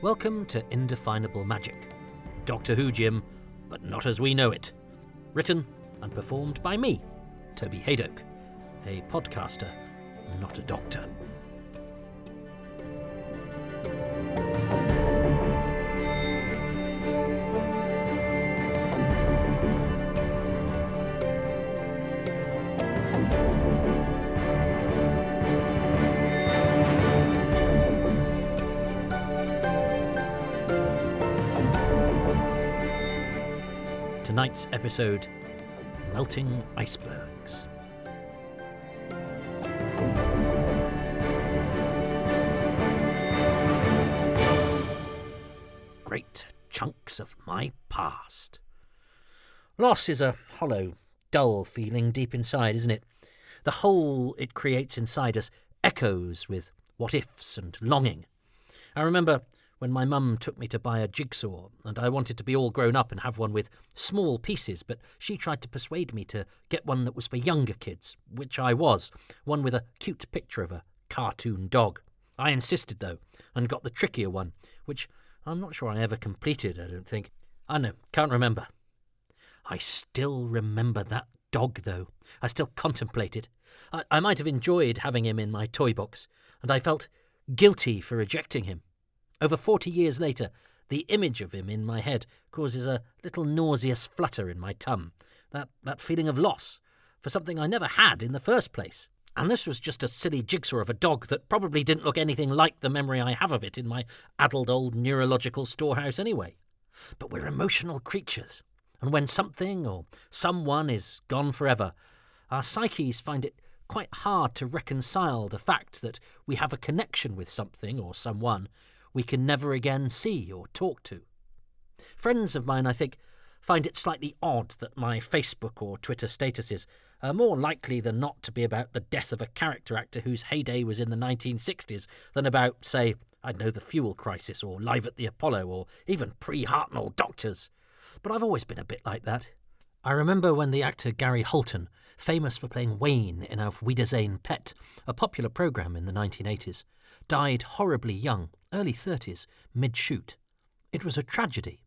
Welcome to Indefinable Magic. Doctor Who, Jim, but not as we know it. Written and performed by me, Toby Haydock, a podcaster, not a doctor. Tonight's episode, Melting Icebergs. Great chunks of my past. Loss is a hollow, dull feeling deep inside, isn't it? The hole it creates inside us echoes with what-ifs and longing. I remember when my mum took me to buy a jigsaw, and I wanted to be all grown up and have one with small pieces, but she tried to persuade me to get one that was for younger kids, which I was, one with a cute picture of a cartoon dog. I insisted, though, and got the trickier one, which I'm not sure I ever completed, I don't think. I know, can't remember. I still remember that dog, though. I still contemplate it. I might have enjoyed having him in my toy box, and I felt guilty for rejecting him. Over 40 years later, the image of him in my head causes a little nauseous flutter in my tum, that feeling of loss, for something I never had in the first place. And this was just a silly jigsaw of a dog that probably didn't look anything like the memory I have of it in my addled old neurological storehouse anyway. But we're emotional creatures, and when something or someone is gone forever, our psyches find it quite hard to reconcile the fact that we have a connection with something or someone we can never again see or talk to. Friends of mine, I think, find it slightly odd that my Facebook or Twitter statuses are more likely than not to be about the death of a character actor whose heyday was in the 1960s than about, say, the fuel crisis or Live at the Apollo or even pre-Hartnell doctors. But I've always been a bit like that. I remember when the actor Gary Holton, famous for playing Wayne in Auf Wiedersehen Pet, a popular programme in the 1980s, died horribly young, early 30s, mid-shoot. It was a tragedy.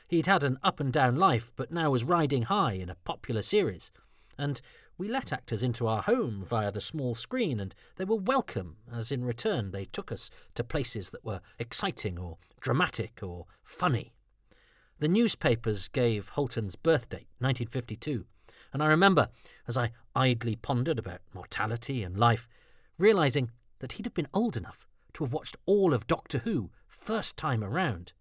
He'd had an up-and-down life, but now was riding high in a popular series. And we let actors into our home via the small screen, and they were welcome, as in return they took us to places that were exciting or dramatic or funny. The newspapers gave Holton's birth date, 1952, and I remember, as I idly pondered about mortality and life, realising that he'd have been old enough to have watched all of Doctor Who first time around.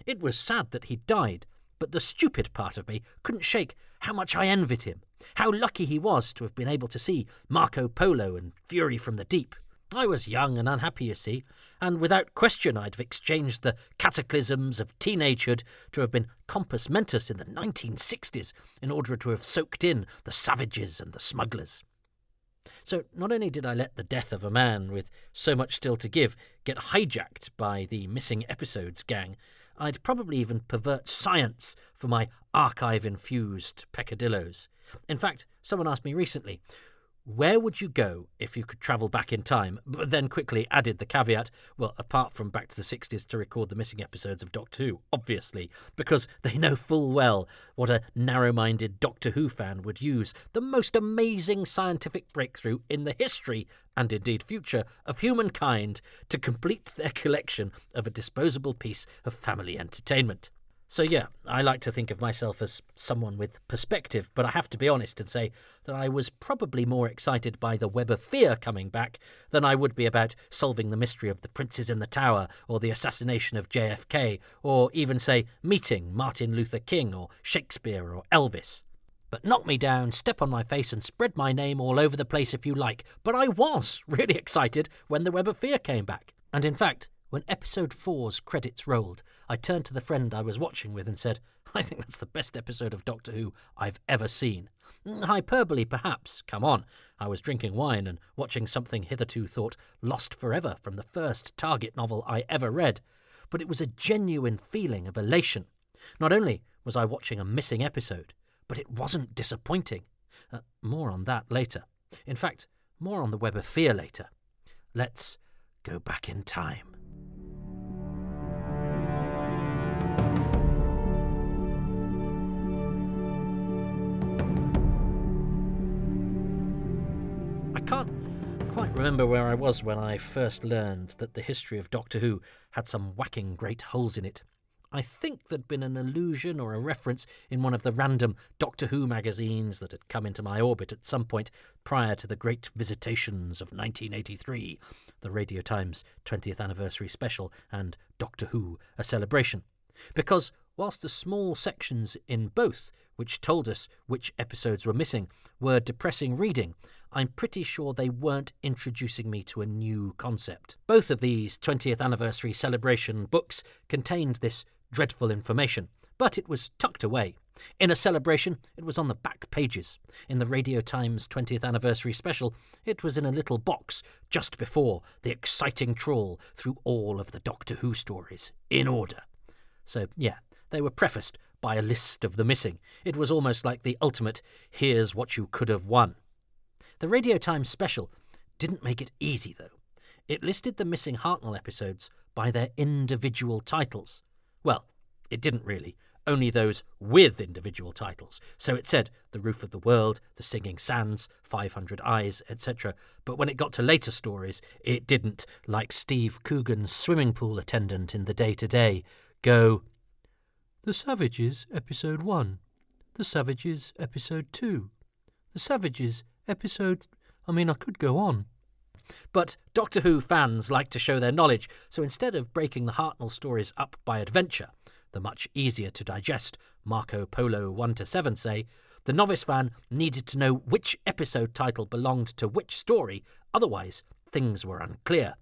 It was sad that he'd died, but the stupid part of me couldn't shake how much I envied him, how lucky he was to have been able to see Marco Polo and Fury from the Deep. I was young and unhappy, you see, and without question I'd have exchanged the cataclysms of teenagehood to have been compos mentis in the 1960s in order to have soaked in the savages and the smugglers. So not only did I let the death of a man with so much still to give get hijacked by the missing episodes gang, I'd probably even pervert science for my archive-infused peccadillos. In fact, someone asked me recently, where would you go if you could travel back in time? But then quickly added the caveat, well, apart from back to the 60s to record the missing episodes of Doctor Who, obviously, because they know full well what a narrow-minded Doctor Who fan would use the most amazing scientific breakthrough in the history, and indeed future, of humankind to complete their collection of a disposable piece of family entertainment. So yeah, I like to think of myself as someone with perspective, but I have to be honest and say that I was probably more excited by the Web of Fear coming back than I would be about solving the mystery of the Princes in the Tower or the assassination of JFK, or even, say, meeting Martin Luther King or Shakespeare or Elvis. But knock me down, step on my face and spread my name all over the place if you like, but I was really excited when the Web of Fear came back. And in fact, when episode 4's credits rolled, I turned to the friend I was watching with and said, I think that's the best episode of Doctor Who I've ever seen. Hyperbole, perhaps. Come on. I was drinking wine and watching something hitherto thought lost forever from the first Target novel I ever read. But it was a genuine feeling of elation. Not only was I watching a missing episode, but it wasn't disappointing. More on that later. In fact, more on the Web of Fear later. Let's go back in time. I can't quite remember where I was when I first learned that the history of Doctor Who had some whacking great holes in it. I think there'd been an allusion or a reference in one of the random Doctor Who magazines that had come into my orbit at some point prior to the Great Visitations of 1983, the Radio Times 20th Anniversary Special, and Doctor Who, A Celebration. Because whilst the small sections in both, which told us which episodes were missing, were depressing reading, I'm pretty sure they weren't introducing me to a new concept. Both of these 20th Anniversary Celebration books contained this dreadful information, but it was tucked away. In A Celebration, it was on the back pages. In the Radio Times 20th Anniversary Special, it was in a little box just before the exciting trawl through all of the Doctor Who stories, in order. So, yeah, they were prefaced by a list of the missing. It was almost like the ultimate, here's what you could have won. The Radio Times Special didn't make it easy, though. It listed the missing Hartnell episodes by their individual titles. Well, it didn't really, only those with individual titles. So it said The Roof of the World, The Singing Sands, 500 Eyes, etc. But when it got to later stories, it didn't, like Steve Coogan's swimming pool attendant in The Day-to-Day, go, The Savages, Episode 1, The Savages, Episode 2, The Savages, Episode... I could go on. But Doctor Who fans like to show their knowledge, so instead of breaking the Hartnell stories up by adventure, the much easier to digest Marco Polo 1-7 say, the novice fan needed to know which episode title belonged to which story, otherwise things were unclear.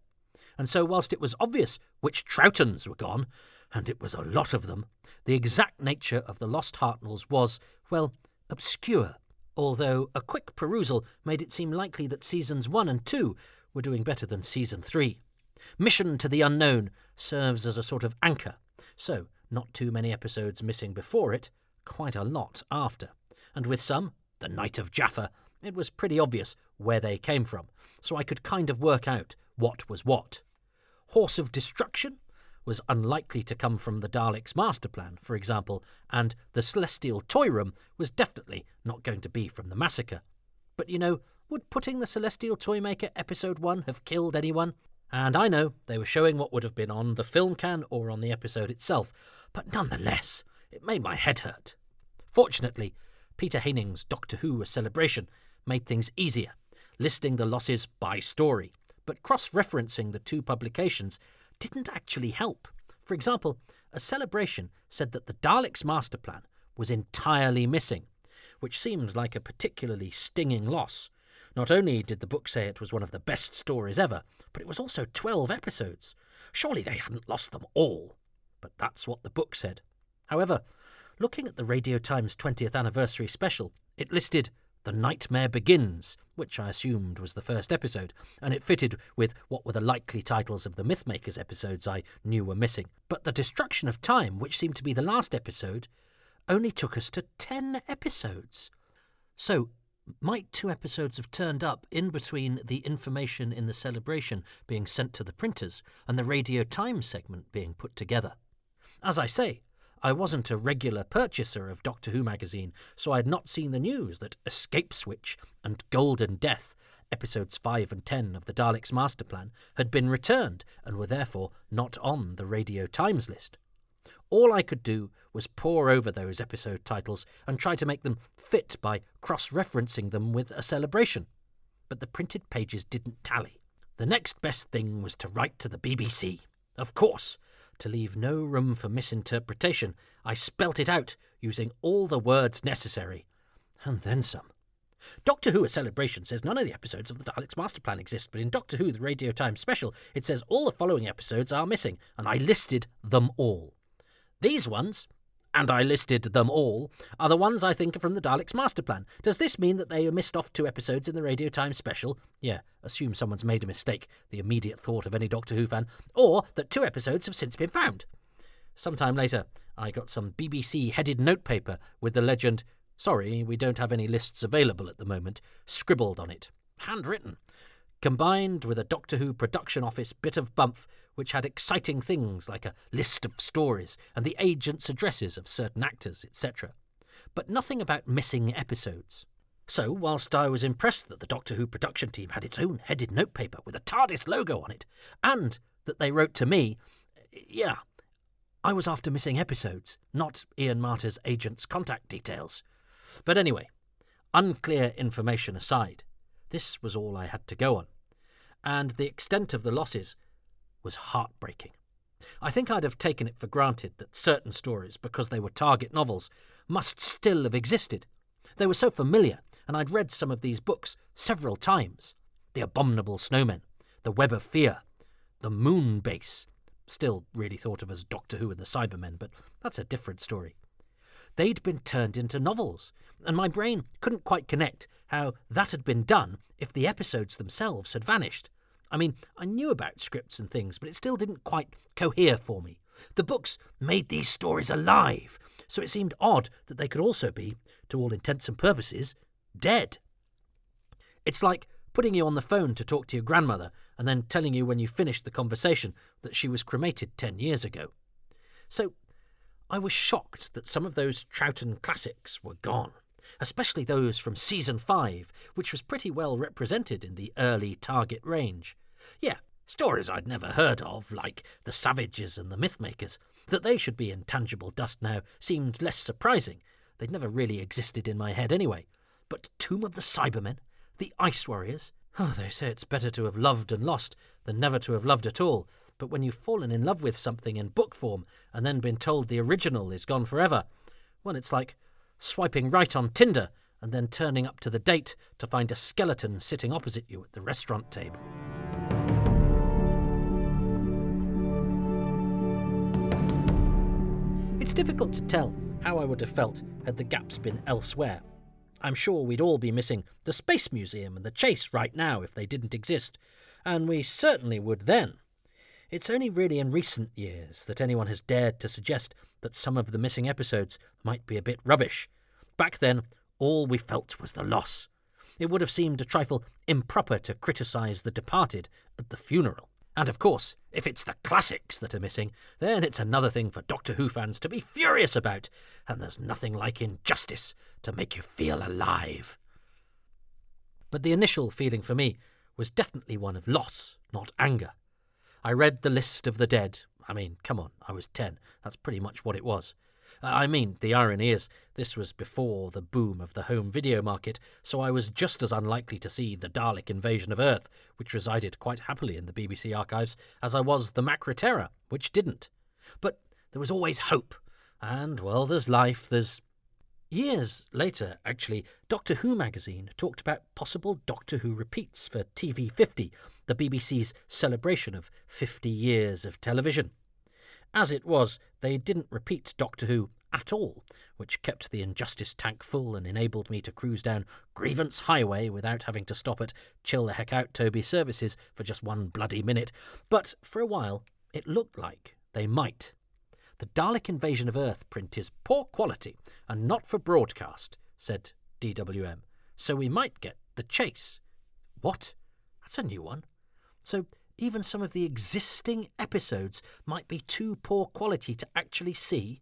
And so whilst it was obvious which Troughtons were gone, and it was a lot of them, the exact nature of the lost Hartnells was, well, obscure, although a quick perusal made it seem likely that Seasons 1 and 2 were doing better than Season 3. Mission to the Unknown serves as a sort of anchor, so not too many episodes missing before it, quite a lot after. And with some, The Night of Jaffa, it was pretty obvious where they came from, so I could kind of work out what was what. Horse of Destruction was unlikely to come from the Daleks' master plan, for example, and the Celestial Toy Room was definitely not going to be from the massacre. But would putting the Celestial Toymaker Episode 1 have killed anyone? And I know they were showing what would have been on the film can or on the episode itself, but nonetheless, it made my head hurt. Fortunately, Peter Haining's Doctor Who A Celebration made things easier, listing the losses by story, but cross-referencing the two publications didn't actually help. For example, A Celebration said that the Daleks' master plan was entirely missing, which seemed like a particularly stinging loss. Not only did the book say it was one of the best stories ever, but it was also 12 episodes. Surely they hadn't lost them all. But that's what the book said. However, looking at the Radio Times 20th Anniversary Special, it listed The Nightmare Begins, which I assumed was the first episode, and it fitted with what were the likely titles of the Mythmakers episodes I knew were missing. But The Destruction of Time, which seemed to be the last episode, only took us to 10 episodes. So, might 2 episodes have turned up in between the information in the celebration being sent to the printers and the Radio Times segment being put together? As I say, I wasn't a regular purchaser of Doctor Who magazine, so I had not seen the news that Escape Switch and Golden Death, episodes 5 and 10 of the Daleks' master plan, had been returned and were therefore not on the Radio Times list. All I could do was pore over those episode titles and try to make them fit by cross-referencing them with A Celebration. But the printed pages didn't tally. The next best thing was to write to the BBC. Of course, to leave no room for misinterpretation, I spelt it out using all the words necessary. And then some. Doctor Who A Celebration says none of the episodes of the Daleks' master plan exist, but in Doctor Who The Radio Times Special it says all the following episodes are missing, and I listed them all. These ones, and I listed them all, are the ones I think are from the Daleks' master plan. Does this mean that they missed off 2 episodes in the Radio Times Special? Yeah, assume someone's made a mistake, the immediate thought of any Doctor Who fan, or that 2 episodes have since been found. Sometime later, I got some BBC-headed notepaper with the legend, "Sorry, we don't have any lists available at the moment," scribbled on it. Handwritten. Combined with a Doctor Who production office bit of bump which had exciting things like a list of stories and the agents' addresses of certain actors, etc. But nothing about missing episodes. So, whilst I was impressed that the Doctor Who production team had its own headed notepaper with a TARDIS logo on it, and that they wrote to me, yeah, I was after missing episodes, not Ian Marter's agent's contact details. But anyway, unclear information aside, this was all I had to go on, and the extent of the losses was heartbreaking. I think I'd have taken it for granted that certain stories, because they were target novels, must still have existed. They were so familiar, and I'd read some of these books several times. The Abominable Snowmen, The Web of Fear, The Moon Base, still really thought of as Doctor Who and the Cybermen, but that's a different story. They'd been turned into novels, and my brain couldn't quite connect how that had been done if the episodes themselves had vanished. I mean, I knew about scripts and things, but it still didn't quite cohere for me. The books made these stories alive, so it seemed odd that they could also be, to all intents and purposes, dead. It's like putting you on the phone to talk to your grandmother and then telling you when you finished the conversation that she was cremated 10 years ago. So I was shocked that some of those Troughton classics were gone, especially those from Season 5, which was pretty well represented in the early target range. Yeah, stories I'd never heard of, like The Savages and The Mythmakers. That they should be in tangible dust now seemed less surprising. They'd never really existed in my head anyway. But Tomb of the Cybermen, The Ice Warriors... they say it's better to have loved and lost than never to have loved at all. But when you've fallen in love with something in book form and then been told the original is gone forever, well, it's like swiping right on Tinder and then turning up to the date to find a skeleton sitting opposite you at the restaurant table. It's difficult to tell how I would have felt had the gaps been elsewhere. I'm sure we'd all be missing the Space Museum and the Chase right now if they didn't exist, and we certainly would then. It's only really in recent years that anyone has dared to suggest that some of the missing episodes might be a bit rubbish. Back then, all we felt was the loss. It would have seemed a trifle improper to criticise The Departed at the funeral. And of course, if it's the classics that are missing, then it's another thing for Doctor Who fans to be furious about, and there's nothing like injustice to make you feel alive. But the initial feeling for me was definitely one of loss, not anger. I read the list of the dead. I mean, come on, I was 10. That's pretty much what it was. I mean, the irony is, this was before the boom of the home video market, so I was just as unlikely to see the Dalek invasion of Earth, which resided quite happily in the BBC archives, as I was the Macra Terror, which didn't. But there was always hope. And, well, there's life, there's... Years later, actually, Doctor Who magazine talked about possible Doctor Who repeats for TV 50, the BBC's celebration of 50 years of television. As it was, they didn't repeat Doctor Who at all, which kept the Injustice tank full and enabled me to cruise down Grievance Highway without having to stop at Chill the Heck Out Toby services for just one bloody minute. But for a while, it looked like they might. The Dalek Invasion of Earth print is poor quality and not for broadcast, said DWM, so we might get The Chase. What? That's a new one. So even some of the existing episodes might be too poor quality to actually see?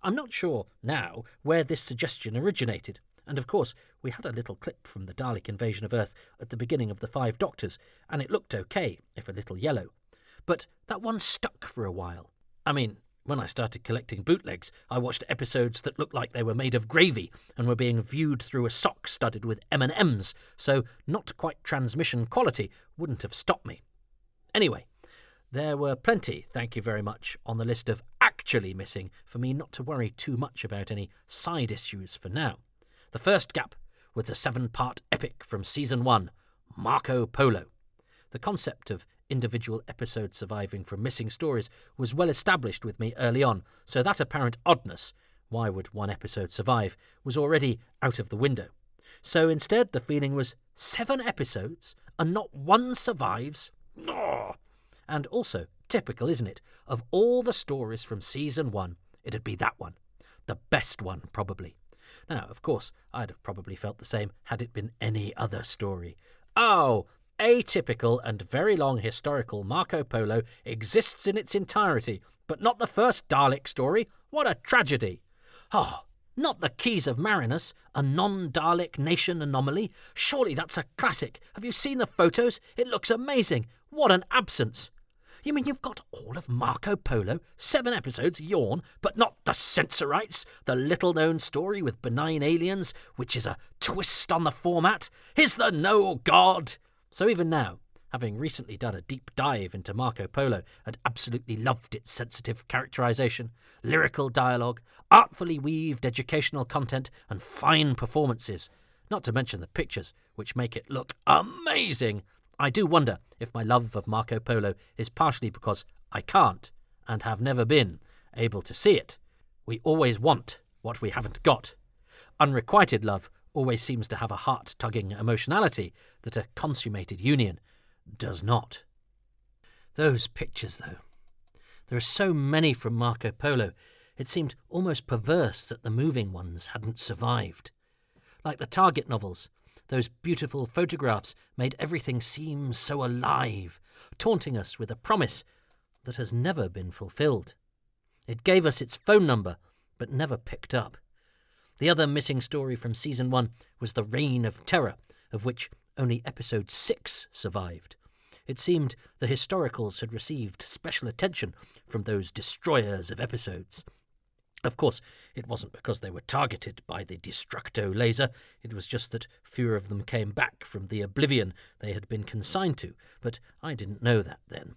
I'm not sure now where this suggestion originated, and of course we had a little clip from the Dalek Invasion of Earth at the beginning of the Five Doctors, and it looked okay, if a little yellow. But that one stuck for a while. I mean, when I started collecting bootlegs, I watched episodes that looked like they were made of gravy and were being viewed through a sock studded with M&Ms, so not quite transmission quality wouldn't have stopped me. Anyway, there were plenty, thank you very much, on the list of actually missing for me not to worry too much about any side issues for now. The first gap was the 7-part epic from Season 1, Marco Polo. The concept of individual episodes surviving from missing stories was well established with me early on, so that apparent oddness, why would one episode survive, was already out of the window. So instead the feeling was 7 episodes and not one survives? Oh. And also, typical, isn't it? Of all the stories from Season 1, it'd be that one. The best one, probably. Now, of course, I'd have probably felt the same had it been any other story. Oh, atypical and very long historical Marco Polo exists in its entirety, but not the first Dalek story. What a tragedy! Oh, Not the Keys of Marinus, a non-Dalek nation anomaly. Surely that's a classic. Have you seen the photos? It looks amazing. What an absence. You mean you've got all of Marco Polo, 7 episodes, yawn, but not the Sensorites, the little-known story with benign aliens, which is a twist on the format? Is there no God? So even now, having recently done a deep dive into Marco Polo and absolutely loved its sensitive characterization, lyrical dialogue, artfully weaved educational content, and fine performances, not to mention the pictures, which make it look amazing, I do wonder if my love of Marco Polo is partially because I can't, and have never been, able to see it. We always want what we haven't got. Unrequited love always seems to have a heart-tugging emotionality that a consummated union does not. Those pictures, though. There are so many from Marco Polo, it seemed almost perverse that the moving ones hadn't survived. Like the Target novels, those beautiful photographs made everything seem so alive, taunting us with a promise that has never been fulfilled. It gave us its phone number, but never picked up. The other missing story from Season 1 was the Reign of Terror, of which only Episode 6 survived. It seemed the historicals had received special attention from those destroyers of episodes. Of course, it wasn't because they were targeted by the Destructo laser, it was just that fewer of them came back from the oblivion they had been consigned to, but I didn't know that then.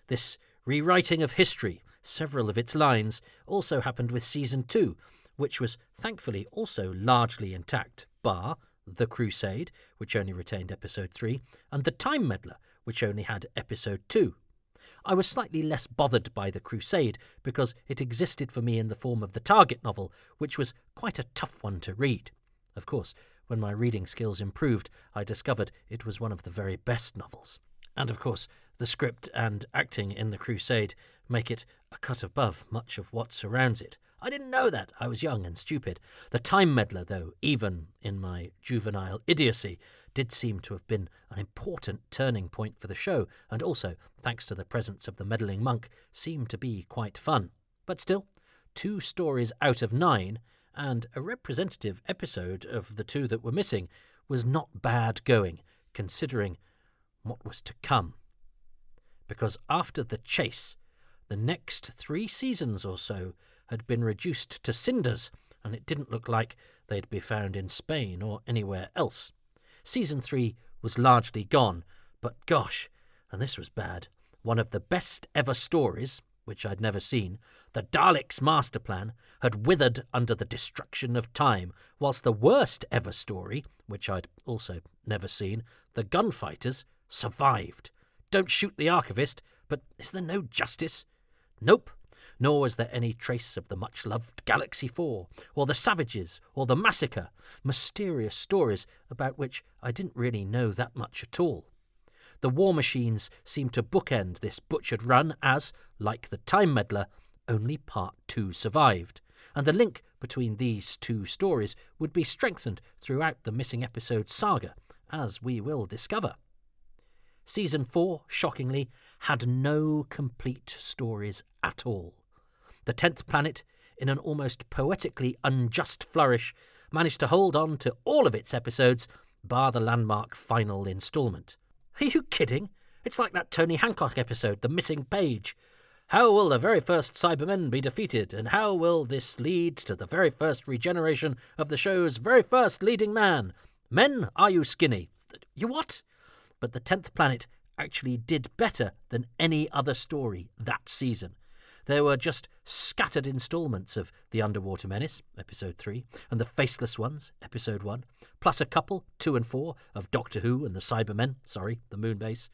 This rewriting of history, several of its lines, also happened with Season 2, which was thankfully also largely intact, bar The Crusade, which only retained Episode 3, and The Time Meddler, which only had Episode 2. I was slightly less bothered by The Crusade because it existed for me in the form of the Target novel, which was quite a tough one to read. Of course, when my reading skills improved, I discovered it was one of the very best novels. And of course, the script and acting in The Crusade make it a cut above much of what surrounds it. I didn't know that. I was young and stupid. The Time Meddler, though, even in my juvenile idiocy, did seem to have been an important turning point for the show, and also, thanks to the presence of the meddling monk, seemed to be quite fun. But still, 2 stories out of 9, and a representative episode of the 2 that were missing, was not bad going, considering what was to come. Because after The Chase, the next 3 seasons or so had been reduced to cinders, and it didn't look like they'd be found in Spain or anywhere else. Season 3 was largely gone, but gosh, and this was bad, one of the best ever stories, which I'd never seen, the Daleks' master plan, had withered under the destruction of time, whilst the worst ever story, which I'd also never seen, the Gunfighters, survived. Don't shoot the archivist, but is there no justice? Nope. Nor was there any trace of the much-loved Galaxy 4, or the Savages, or the Massacre, mysterious stories about which I didn't really know that much at all. The War Machines seemed to bookend this butchered run as, like the Time Meddler, only Part 2 survived, and the link between these 2 stories would be strengthened throughout the missing episode saga, as we will discover. Season 4, shockingly, had no complete stories at all. The 10th Planet, in an almost poetically unjust flourish, managed to hold on to all of its episodes, bar the landmark final instalment. Are you kidding? It's like that Tony Hancock episode, The Missing Page. How will the very first Cybermen be defeated, and how will this lead to the very first regeneration of the show's very first leading man? Men, are you skinny? You what? But the 10th Planet actually did better than any other story that season. There were just scattered instalments of The Underwater Menace, Episode 3, and The Faceless Ones, Episode 1, plus a couple, 2 and 4, of Doctor Who and the Cybermen, the Moonbase.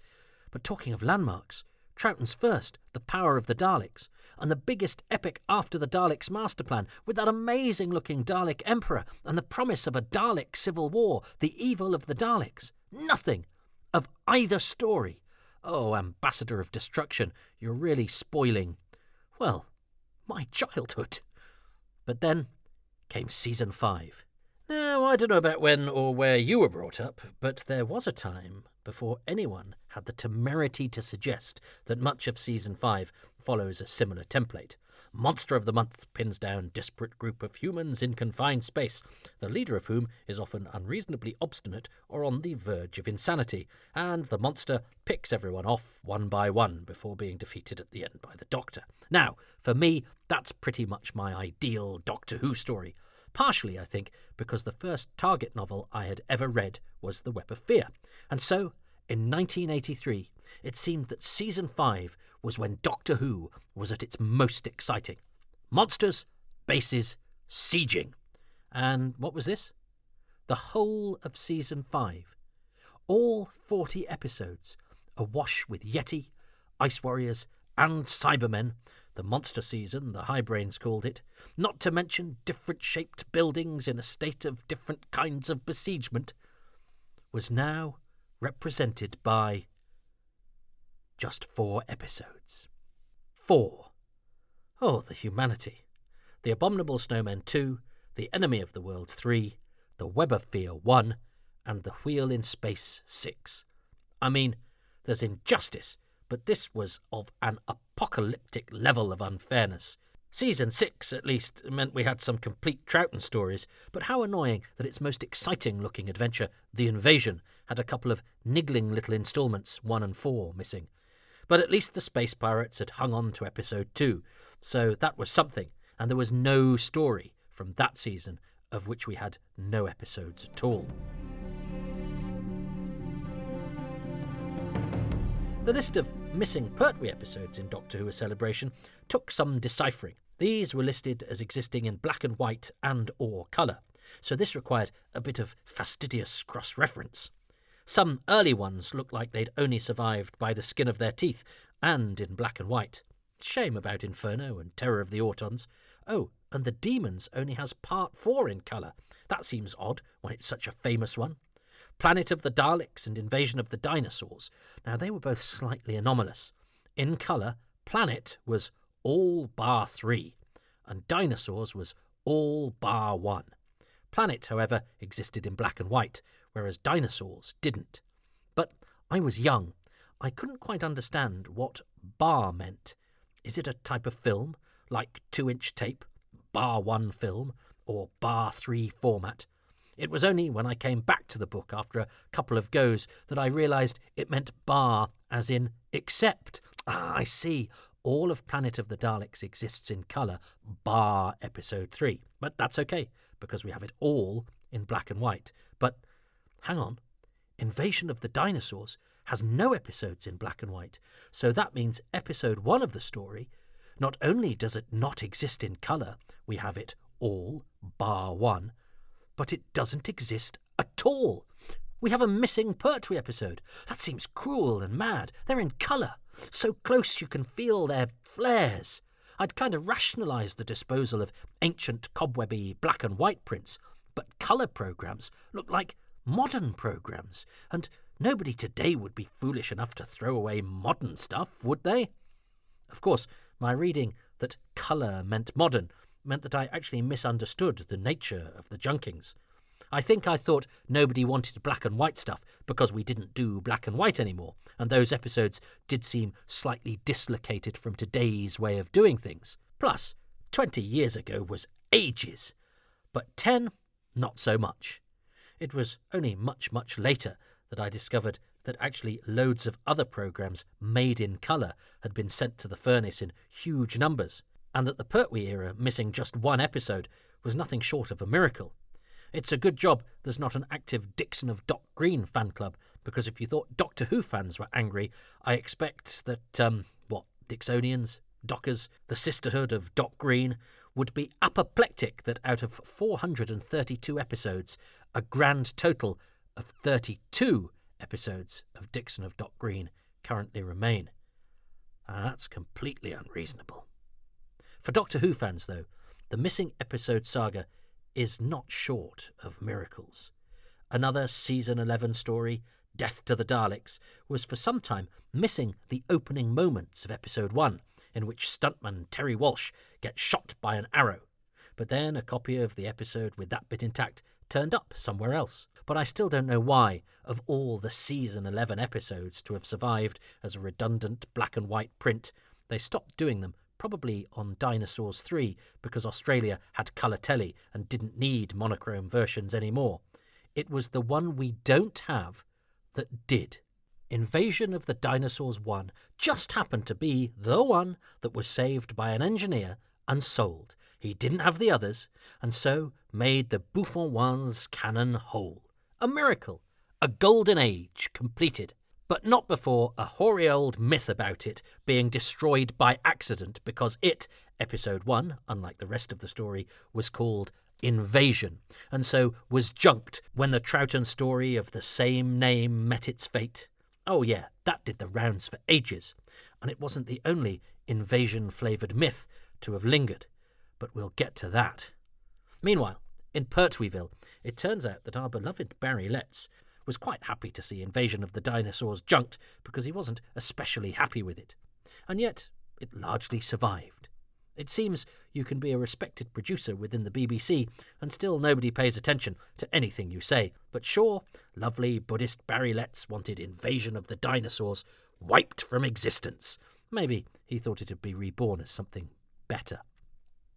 But talking of landmarks, Troughton's First, The Power of the Daleks, and the biggest epic after the Daleks' master plan, with that amazing-looking Dalek Emperor and the promise of a Dalek civil war, the evil of the Daleks. Nothing of either story. Oh, Ambassador of Destruction, you're really spoiling, well, my childhood. But then came Season 5. Now, I don't know about when or where you were brought up, but there was a time before anyone had the temerity to suggest that much of Season 5 follows a similar template. Monster of the Month pins down disparate group of humans in confined space, the leader of whom is often unreasonably obstinate or on the verge of insanity, and the monster picks everyone off one by one before being defeated at the end by the Doctor. Now, for me, that's pretty much my ideal Doctor Who story. Partially, I think, because the first Target novel I had ever read was The Web of Fear. And so, in 1983, it seemed that Season 5 was when Doctor Who was at its most exciting. Monsters, bases, sieging. And what was this? The whole of Season 5. All 40 episodes, awash with Yeti, Ice Warriors, and Cybermen, the monster season, the highbrains called it, not to mention different-shaped buildings in a state of different kinds of besiegement, was now represented by just 4 episodes. 4. Oh, the humanity. The Abominable Snowmen 2, The Enemy of the World 3, The Web of Fear 1, and The Wheel in Space 6. I mean, there's injustice, but this was of an apocalyptic level of unfairness. Season 6, at least, meant we had some complete Troughton stories, but how annoying that its most exciting-looking adventure, The Invasion, had a couple of niggling little instalments, 1 and 4, missing. But at least the Space Pirates had hung on to episode 2, so that was something, and there was no story from that season, of which we had no episodes at all. The list of missing Pertwee episodes in Doctor Who: A Celebration took some deciphering. These were listed as existing in black and white and or colour, so this required a bit of fastidious cross-reference. Some early ones looked like they'd only survived by the skin of their teeth and in black and white. Shame about Inferno and Terror of the Autons. Oh, and the Demons only has Part 4 in colour. That seems odd when it's such a famous one. Planet of the Daleks and Invasion of the Dinosaurs. Now, they were both slightly anomalous. In colour, Planet was all bar 3, and Dinosaurs was all bar 1. Planet, however, existed in black and white, whereas Dinosaurs didn't. But I was young. I couldn't quite understand what bar meant. Is it a type of film, like 2-inch tape, bar 1 film, or bar 3 format? It was only when I came back to the book after a couple of goes that I realised it meant bar as in except. I see. All of Planet of the Daleks exists in colour, bar episode 3. But that's okay, because we have it all in black and white. But, hang on, Invasion of the Dinosaurs has no episodes in black and white, so that means episode 1 of the story, not only does it not exist in colour, we have it all, bar 1, but it doesn't exist at all. We have a missing Pertwee episode. That seems cruel and mad. They're in colour, so close you can feel their flares. I'd kind of rationalised the disposal of ancient cobwebby black and white prints, but colour programmes look like modern programmes, and nobody today would be foolish enough to throw away modern stuff, would they? Of course, my reading that colour meant modern meant that I actually misunderstood the nature of the junkings. I think I thought nobody wanted black and white stuff because we didn't do black and white anymore, and those episodes did seem slightly dislocated from today's way of doing things. Plus, 20 years ago was ages, but 10, not so much. It was only much, much later that I discovered that actually loads of other programmes made in colour had been sent to the furnace in huge numbers, and that the Pertwee era missing just 1 episode was nothing short of a miracle. It's a good job there's not an active Dixon of Dock Green fan club, because if you thought Doctor Who fans were angry, I expect that, Dixonians, Dockers, the Sisterhood of Dock Green, would be apoplectic that out of 432 episodes, a grand total of 32 episodes of Dixon of Dock Green currently remain. And that's completely unreasonable. For Doctor Who fans, though, the missing episode saga is not short of miracles. Another Season 11 story, Death to the Daleks, was for some time missing the opening moments of episode 1, in which stuntman Terry Walsh gets shot by an arrow. But then a copy of the episode with that bit intact turned up somewhere else. But I still don't know why, of all the Season 11 episodes to have survived as a redundant black and white print, they stopped doing them probably on Dinosaurs 3 because Australia had colour telly and didn't need monochrome versions anymore. It was the one we don't have that did. Invasion of the Dinosaurs 1 just happened to be the one that was saved by an engineer and sold. He didn't have the others, and so made the Bouffon one's canon whole. A miracle, a golden age completed, but not before a hoary old myth about it being destroyed by accident because it, episode 1, unlike the rest of the story, was called Invasion, and so was junked when the Troughton story of the same name met its fate. Oh yeah, that did the rounds for ages, and it wasn't the only invasion-flavoured myth to have lingered, but we'll get to that. Meanwhile, in Pertweeville, it turns out that our beloved Barry Letts was quite happy to see Invasion of the Dinosaurs junked because he wasn't especially happy with it. And yet, it largely survived. It seems you can be a respected producer within the BBC and still nobody pays attention to anything you say. But sure, lovely Buddhist Barry Letts wanted Invasion of the Dinosaurs wiped from existence. Maybe he thought it would be reborn as something better.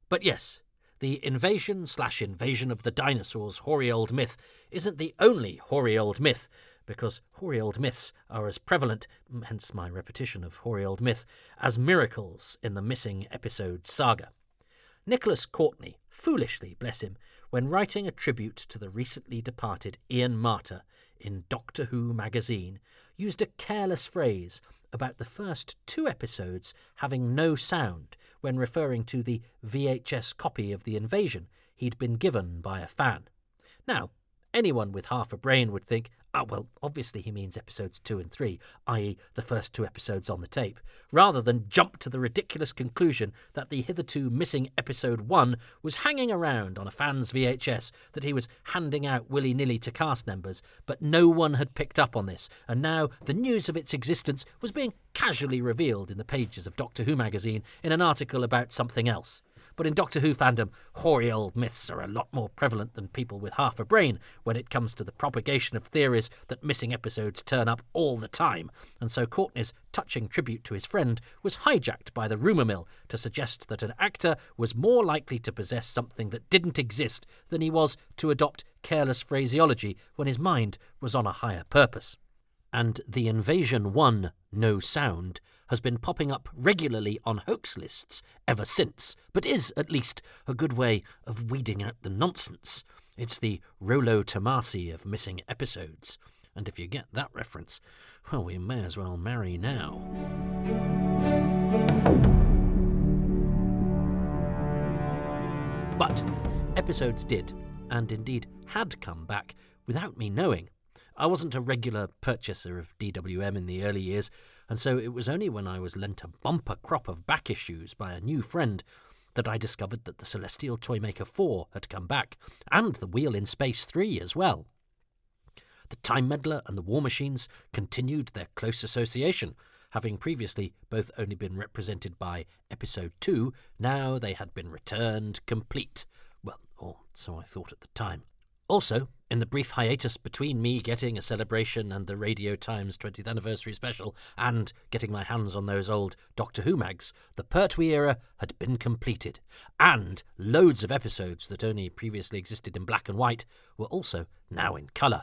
But yes, the invasion of the dinosaurs hoary old myth isn't the only hoary old myth, because hoary old myths are as prevalent, hence my repetition of hoary old myth, as miracles in the missing episode saga. Nicholas Courtney, foolishly, bless him, when writing a tribute to the recently departed Ian Marter in Doctor Who magazine, used a careless phrase about the first 2 episodes having no sound when referring to the VHS copy of The Invasion he'd been given by a fan. Now, anyone with half a brain would think, well, obviously he means episodes 2 and 3, i.e. the first 2 episodes on the tape, rather than jump to the ridiculous conclusion that the hitherto missing episode 1 was hanging around on a fan's VHS that he was handing out willy-nilly to cast members, but no one had picked up on this, and now the news of its existence was being casually revealed in the pages of Doctor Who magazine in an article about something else. But in Doctor Who fandom, hoary old myths are a lot more prevalent than people with half a brain when it comes to the propagation of theories that missing episodes turn up all the time, and so Courtney's touching tribute to his friend was hijacked by the rumour mill to suggest that an actor was more likely to possess something that didn't exist than he was to adopt careless phraseology when his mind was on a higher purpose. And the Invasion 1 No Sound has been popping up regularly on hoax lists ever since, but is, at least, a good way of weeding out the nonsense. It's the Rollo Tomasi of missing episodes. And if you get that reference, well, we may as well marry now. But episodes did, and indeed had come back without me knowing. I wasn't a regular purchaser of DWM in the early years, and so it was only when I was lent a bumper crop of back issues by a new friend that I discovered that the Celestial Toymaker 4 had come back, and the Wheel in Space 3 as well. The Time Meddler and the War Machines continued their close association, having previously both only been represented by Episode 2, now they had been returned complete. Well, or so I thought at the time. Also, in the brief hiatus between me getting a celebration and the Radio Times 20th anniversary special and getting my hands on those old Doctor Who mags, the Pertwee era had been completed, and loads of episodes that only previously existed in black and white were also now in colour.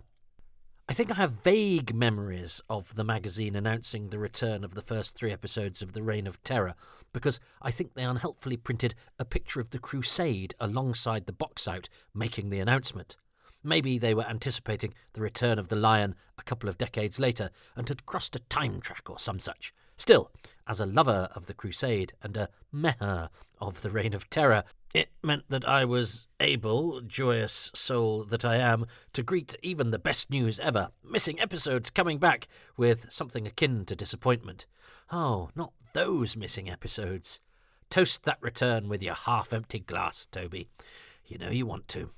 I think I have vague memories of the magazine announcing the return of the first 3 episodes of The Reign of Terror, because I think they unhelpfully printed a picture of the Crusade alongside the box out making the announcement. Maybe they were anticipating the return of the Lion a couple of decades later and had crossed a time track or some such. Still, as a lover of the Crusade and a meher of the Reign of Terror, it meant that I was able, joyous soul that I am, to greet even the best news ever, missing episodes coming back, with something akin to disappointment. Oh, not those missing episodes. Toast that return with your half-empty glass, Toby. You know you want to.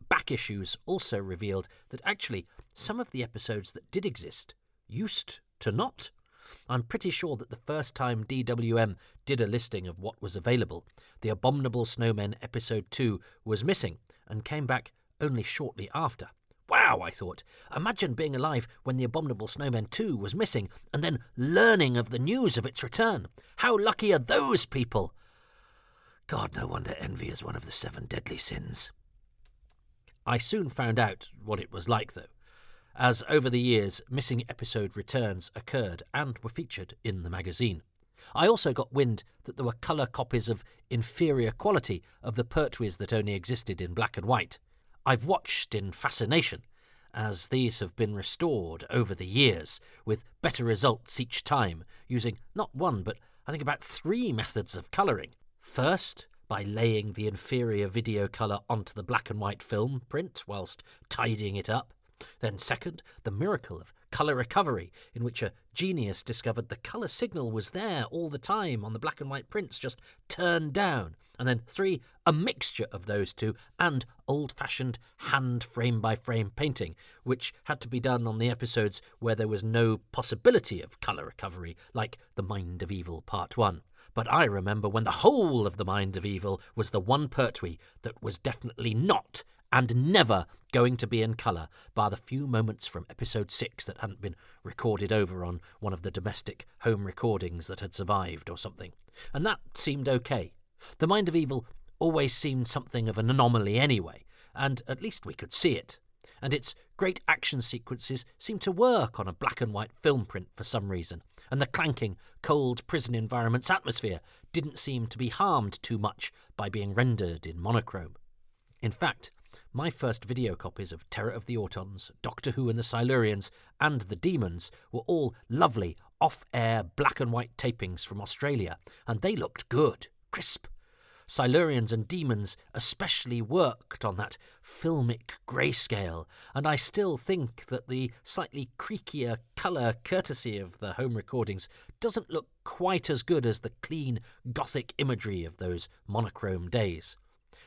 Back issues also revealed that actually some of the episodes that did exist used to not. I'm pretty sure that the first time DWM did a listing of what was available, The Abominable Snowmen Episode 2 was missing and came back only shortly after. Wow! Wow, I thought. Imagine being alive when The Abominable Snowman 2 was missing, and then learning of the news of its return. How lucky are those people? God, no wonder envy is one of the 7 deadly sins. I soon found out what it was like, though, as over the years missing episode returns occurred and were featured in the magazine. I also got wind that there were colour copies of inferior quality of the Pertwees that only existed in black and white. I've watched in fascination as these have been restored over the years, with better results each time, using not one but I think about 3 methods of colouring. First, by laying the inferior video colour onto the black and white film print whilst tidying it up. Then second, the miracle of colour recovery, in which a genius discovered the colour signal was there all the time on the black and white prints, just turned down. And then 3, a mixture of those two, and old-fashioned hand frame-by-frame painting, which had to be done on the episodes where there was no possibility of colour recovery, like The Mind of Evil Part 1. But I remember when the whole of The Mind of Evil was the one Pertwee that was definitely not and never going to be in colour, bar the few moments from episode 6 that hadn't been recorded over on one of the domestic home recordings that had survived or something. And that seemed okay. The Mind of Evil always seemed something of an anomaly anyway, and at least we could see it. And its great action sequences seemed to work on a black and white film print for some reason, and the clanking, cold prison environment's atmosphere didn't seem to be harmed too much by being rendered in monochrome. In fact, my first video copies of Terror of the Autons, Doctor Who and the Silurians, and The Demons were all lovely, off-air black and white tapings from Australia, and they looked good, crisp. Silurians and Demons especially worked on that filmic grayscale, and I still think that the slightly creakier colour courtesy of the home recordings doesn't look quite as good as the clean, gothic imagery of those monochrome days.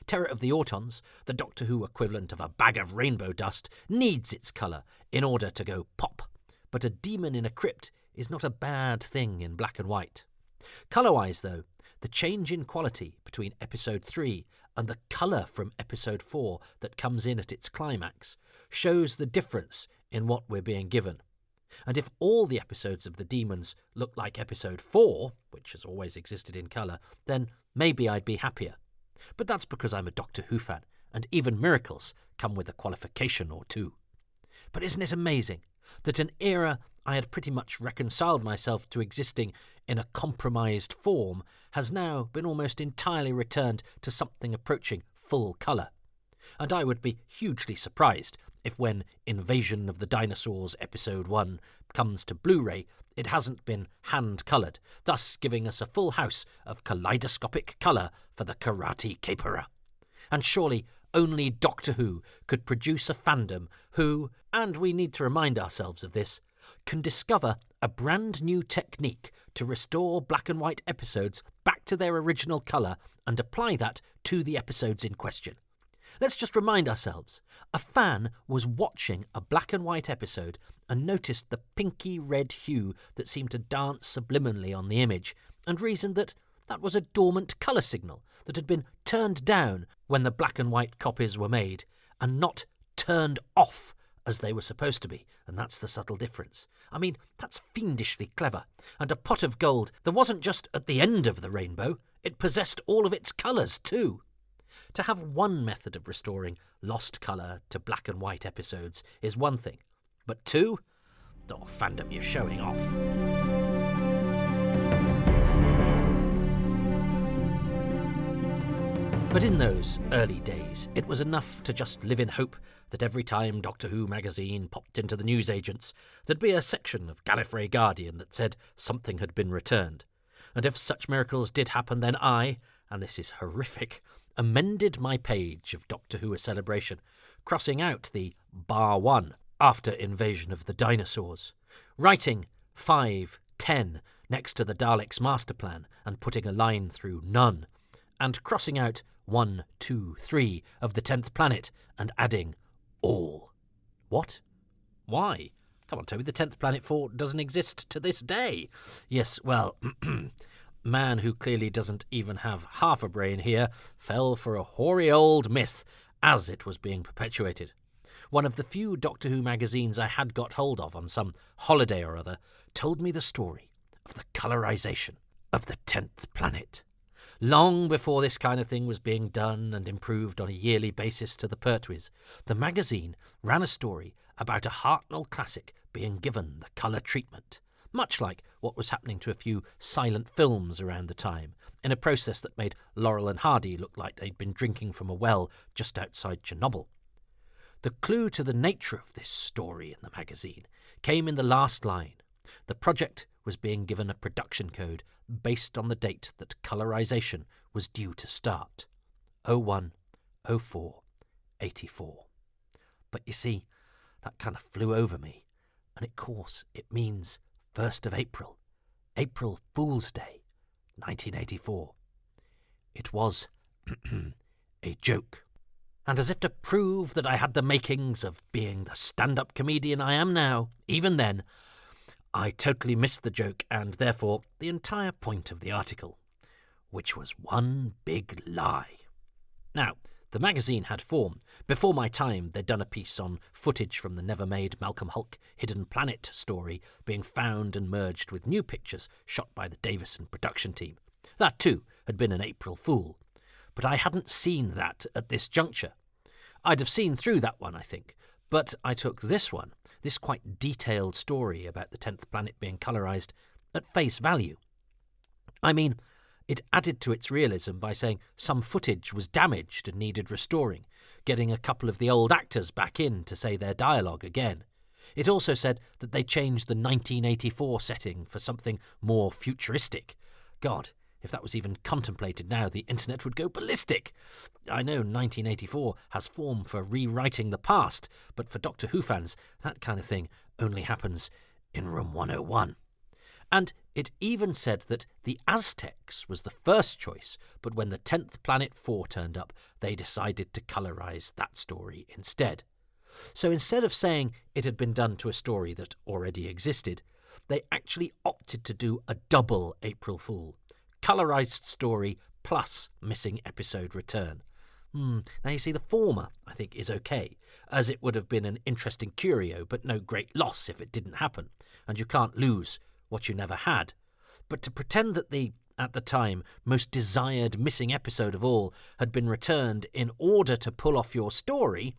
Terror of the Autons, the Doctor Who equivalent of a bag of rainbow dust, needs its colour in order to go pop, but a demon in a crypt is not a bad thing in black and white. Colour-wise, though, the change in quality between episode 3 and the colour from episode 4 that comes in at its climax shows the difference in what we're being given. And if all the episodes of The Demons look like episode 4, which has always existed in colour, then maybe I'd be happier. But that's because I'm a Doctor Who fan, and even miracles come with a qualification or two. But isn't it amazing that an era I had pretty much reconciled myself to existing in a compromised form has now been almost entirely returned to something approaching full colour? And I would be hugely surprised if when Invasion of the Dinosaurs Episode 1 comes to Blu-ray, it hasn't been hand-coloured, thus giving us a full house of kaleidoscopic colour for the karate caperer. And surely only Doctor Who could produce a fandom who, and we need to remind ourselves of this, can discover a brand new technique to restore black and white episodes back to their original colour and apply that to the episodes in question. Let's just remind ourselves. A fan was watching a black and white episode and noticed the pinky red hue that seemed to dance subliminally on the image, and reasoned that that was a dormant colour signal that had been turned down when the black and white copies were made, and not turned off as they were supposed to be, and that's the subtle difference. I mean, that's fiendishly clever, and a pot of gold that wasn't just at the end of the rainbow, it possessed all of its colours too. To have one method of restoring lost colour to black and white episodes is one thing, but 2? Oh, fandom, you're showing off. But in those early days, it was enough to just live in hope that every time Doctor Who magazine popped into the newsagents, there'd be a section of Gallifrey Guardian that said something had been returned. And if such miracles did happen, then I, and this is horrific, amended my page of Doctor Who A Celebration, crossing out the bar 1 after Invasion of the Dinosaurs, writing 5, 10 next to the Daleks' master plan and putting a line through none, and crossing out 1, 2, 3 of the 10th planet and adding all. What? Why? Come on, Toby, the 10th planet 4 doesn't exist to this day. Yes, well, man who clearly doesn't even have half a brain here fell for a hoary old myth as it was being perpetuated. one of the few Doctor Who magazines I had got hold of on some holiday or other, told me the story of the colorization of the 10th planet. Long before this kind of thing was being done and improved on a yearly basis to the Pertwees, the magazine ran a story about a Hartnell classic being given the colour treatment, much like what was happening to a few silent films around the time, in a process that made Laurel and Hardy look like they'd been drinking from a well just outside Chernobyl. The clue to the nature of this story in the magazine came in the last line. The project was being given a production code based on the date that colorization was due to start, 01/04/84. But you see, that kind of flew over me, and of course it means 1st of April, April Fool's Day, 1984. It was a joke. And as if to prove that I had the makings of being the stand-up comedian I am now, even then, I totally missed the joke and therefore the entire point of the article, which was one big lie. Now, the magazine had form. Before my time, they'd done a piece on footage from the never-made Malcolm Hulke Hidden Planet story being found and merged with new pictures shot by the Davison production team. That, too, had been an April Fool. But I hadn't seen that at this juncture. I'd have seen through that one, I think, but I took this one, this quite detailed story about the 10th planet being colorized, at face value. I mean, it added to its realism by saying some footage was damaged and needed restoring, getting a couple of the old actors back in to say their dialogue again. It also said that they changed the 1984 setting for something more futuristic. God, if that was even contemplated now, the internet would go ballistic. I know 1984 has form for rewriting the past, but for Doctor Who fans, that kind of thing only happens in Room 101. And it even said that the Aztecs was the first choice, but when the 10th Planet 4 turned up, they decided to colorize that story instead. So instead of saying it had been done to a story that already existed, they actually opted to do a double April Fool. Colorized story plus missing episode return. Now you see, the former, I think, is okay, as it would have been an interesting curio, but no great loss if it didn't happen, and you can't lose what you never had. But to pretend that the, at the time, most desired missing episode of all had been returned in order to pull off your story,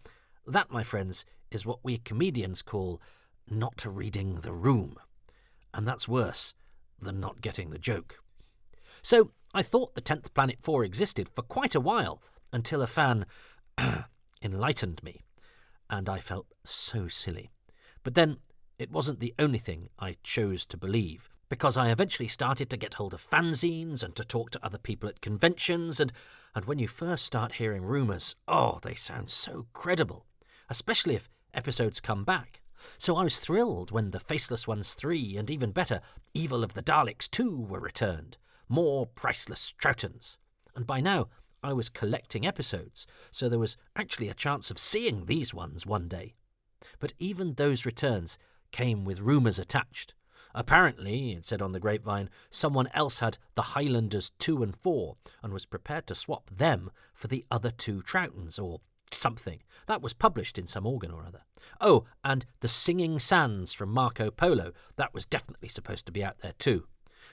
that, my friends, is what we comedians call not reading the room. And that's worse than not getting the joke. So I thought the 10th Planet 4 existed for quite a while, until a fan enlightened me, and I felt so silly. But then it wasn't the only thing I chose to believe, because I eventually started to get hold of fanzines and to talk to other people at conventions, and when you first start hearing rumours, they sound so credible, especially if episodes come back. So I was thrilled when The Faceless Ones 3 and, even better, Evil of the Daleks 2 were returned. More priceless Troughtons. And by now, I was collecting episodes, so there was actually a chance of seeing these ones one day. But even those returns came with rumours attached. Apparently, it said on the grapevine, someone else had the Highlanders 2 and 4 and was prepared to swap them for the other 2 Troughtons, or something. That was published in some organ or other. Oh, and the Singing Sands from Marco Polo, that was definitely supposed to be out there too.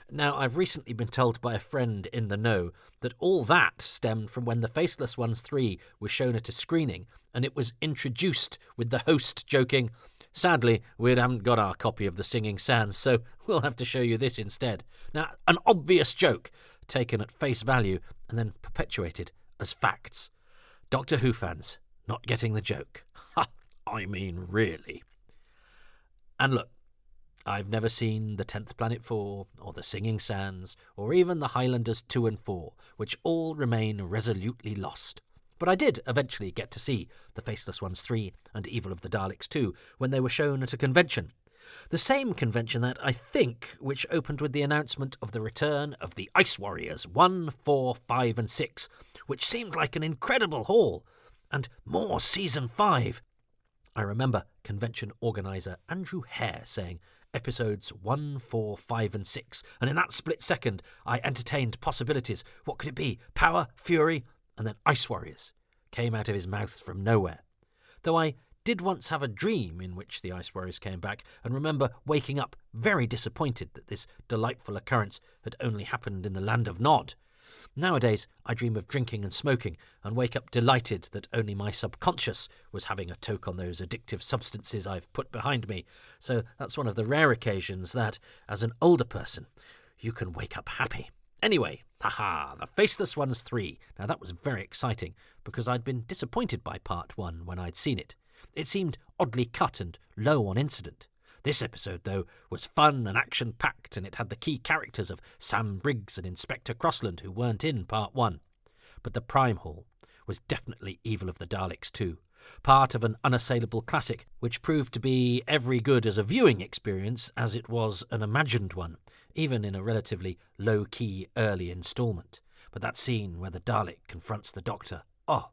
Now, I've recently been told by a friend in the know that all that stemmed from when The Faceless Ones 3 was shown at a screening, and it was introduced with the host joking, "Sadly, we haven't got our copy of The Singing Sands, so we'll have to show you this instead." Now, an obvious joke, taken at face value and then perpetuated as facts. Doctor Who fans not getting the joke. Ha! I mean, really. And look, I've never seen the 10th Planet 4, or the Singing Sands, or even the Highlanders 2 and 4, which all remain resolutely lost. But I did eventually get to see The Faceless Ones 3 and Evil of the Daleks 2 when they were shown at a convention. The same convention that, I think, which opened with the announcement of the return of the Ice Warriors 1, 4, 5 and 6, which seemed like an incredible haul, and more Season 5. I remember convention organiser Andrew Hare saying, Episodes 1, 4, 5 and 6, and in that split second I entertained possibilities. What could it be? Power? Fury? And then Ice Warriors came out of his mouth from nowhere. Though I did once have a dream in which the Icebergs came back, and remember waking up very disappointed that this delightful occurrence had only happened in the land of Nod. Nowadays, I dream of drinking and smoking, and wake up delighted that only my subconscious was having a toke on those addictive substances I've put behind me. So that's one of the rare occasions that, as an older person, you can wake up happy. Anyway, haha, The Faceless Ones 3. Now that was very exciting, because I'd been disappointed by Part 1 when I'd seen it. It seemed oddly cut and low on incident. This episode, though, was fun and action-packed, and it had the key characters of Sam Briggs and Inspector Crossland who weren't in Part 1. But the Prime Hall was definitely Evil of the Daleks too, part of an unassailable classic, which proved to be every good as a viewing experience as it was an imagined one, even in a relatively low-key early instalment. But that scene where the Dalek confronts the Doctor, oh,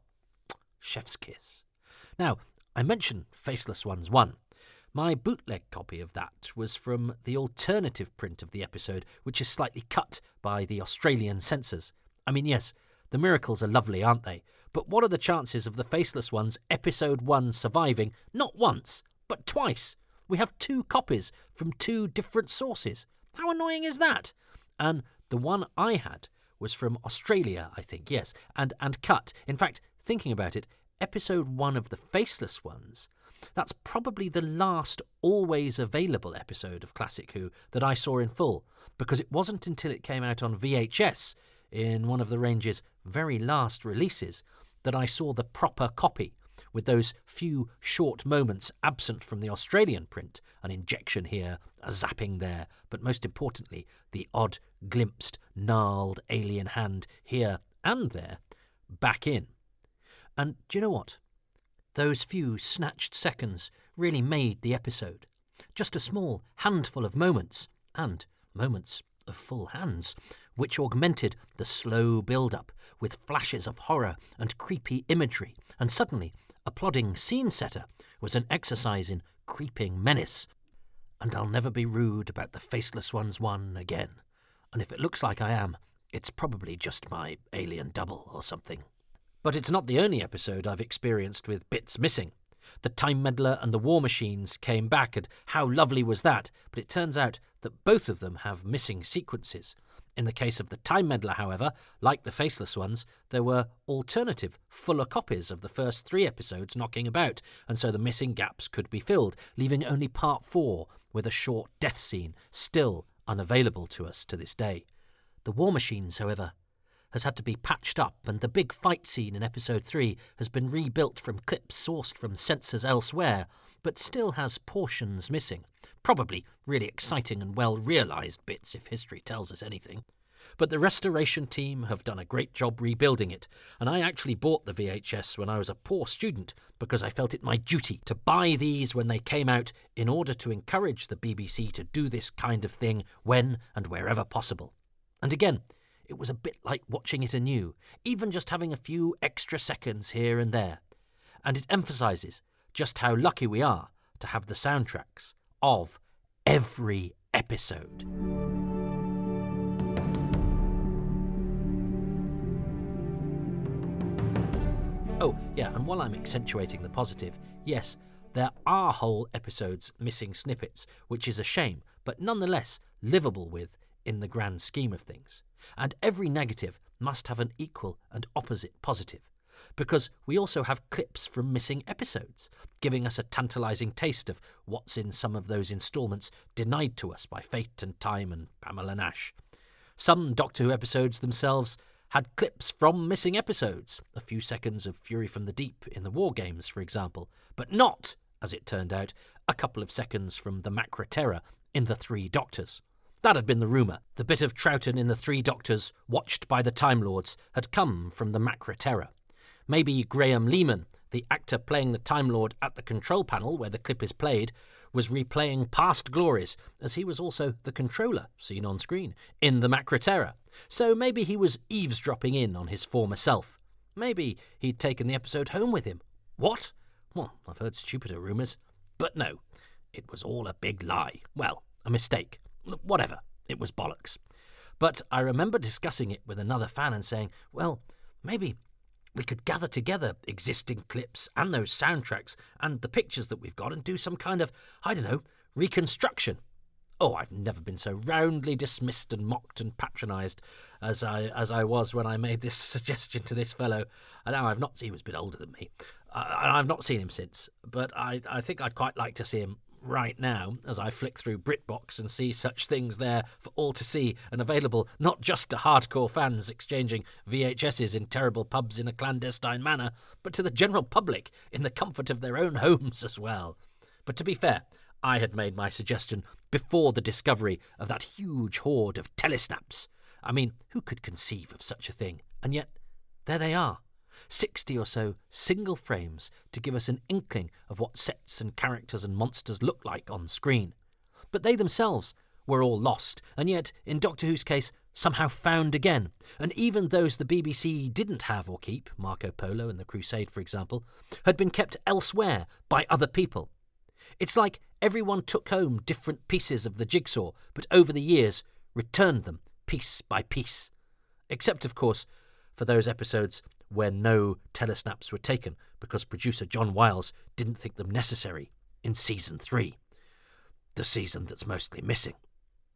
chef's kiss. Now, I mentioned Faceless Ones 1. My bootleg copy of that was from the alternative print of the episode, which is slightly cut by the Australian censors. I mean, yes, the miracles are lovely, aren't they? But what are the chances of the Faceless Ones Episode 1 surviving not once, but twice? We have 2 copies from 2 different sources. How annoying is that? And the one I had was from Australia, I think, yes, and cut. In fact, thinking about it, Episode 1 of the Faceless Ones, that's probably the last always available episode of Classic Who that I saw in full, because it wasn't until it came out on VHS in one of the range's very last releases that I saw the proper copy, with those few short moments absent from the Australian print, an injection here, a zapping there, but most importantly, the odd glimpsed, gnarled alien hand here and there, back in. And do you know what? Those few snatched seconds really made the episode. Just a small handful of moments, and moments of full hands, which augmented the slow build-up with flashes of horror and creepy imagery, and suddenly a plodding scene-setter was an exercise in creeping menace. And I'll never be rude about the Faceless Ones 1 again. And if it looks like I am, it's probably just my alien double or something. But it's not the only episode I've experienced with bits missing. The Time Meddler and the War Machines came back, and how lovely was that? But it turns out that both of them have missing sequences. In the case of the Time Meddler, however, like the Faceless Ones, there were alternative, fuller copies of the first 3 episodes knocking about, and so the missing gaps could be filled, leaving only Part 4 with a short death scene still unavailable to us to this day. The War Machines, however, has had to be patched up, and the big fight scene in Episode 3 has been rebuilt from clips sourced from censors elsewhere, but still has portions missing. Probably really exciting and well-realised bits, if history tells us anything. But the restoration team have done a great job rebuilding it, and I actually bought the VHS when I was a poor student because I felt it my duty to buy these when they came out in order to encourage the BBC to do this kind of thing when and wherever possible. And again, it was a bit like watching it anew, even just having a few extra seconds here and there. And it emphasises just how lucky we are to have the soundtracks of every episode. Oh, yeah, and while I'm accentuating the positive, yes, there are whole episodes missing snippets, which is a shame, but nonetheless livable with in the grand scheme of things. And every negative must have an equal and opposite positive, because we also have clips from missing episodes, giving us a tantalising taste of what's in some of those instalments denied to us by Fate and Time and Pamela Nash. Some Doctor Who episodes themselves had clips from missing episodes, a few seconds of Fury from the Deep in the War Games, for example, but not, as it turned out, a couple of seconds from the Macra Terror in The Three Doctors. That had been the rumour. The bit of Troughton in The Three Doctors, watched by the Time Lords, had come from the Macra Terror. Maybe Graham Lehman, the actor playing the Time Lord at the control panel where the clip is played, was replaying past glories, as he was also the controller, seen on screen, in the Macra Terror. So maybe he was eavesdropping in on his former self. Maybe he'd taken the episode home with him. What? Well, I've heard stupider rumours. But no, it was all a big lie. Well, a mistake. Whatever, it was bollocks. But I remember discussing it with another fan and saying, well, maybe we could gather together existing clips and those soundtracks and the pictures that we've got and do some kind of, I don't know, reconstruction. Oh, I've never been so roundly dismissed and mocked and patronised as I was when I made this suggestion to this fellow. And now he was a bit older than me, and I've not seen him since. But I think I'd quite like to see him right now as I flick through BritBox and see such things there for all to see and available not just to hardcore fans exchanging VHSs in terrible pubs in a clandestine manner, but to the general public in the comfort of their own homes as well. But to be fair, I had made my suggestion before the discovery of that huge hoard of telesnaps. I mean, who could conceive of such a thing? And yet, there they are. 60 or so single frames to give us an inkling of what sets and characters and monsters look like on screen. But they themselves were all lost, and yet, in Doctor Who's case, somehow found again. And even those the BBC didn't have or keep, Marco Polo and the Crusade for example, had been kept elsewhere by other people. It's like everyone took home different pieces of the jigsaw, but over the years returned them piece by piece. Except, of course, for those episodes where no telesnaps were taken because producer John Wiles didn't think them necessary in Season 3. The season that's mostly missing.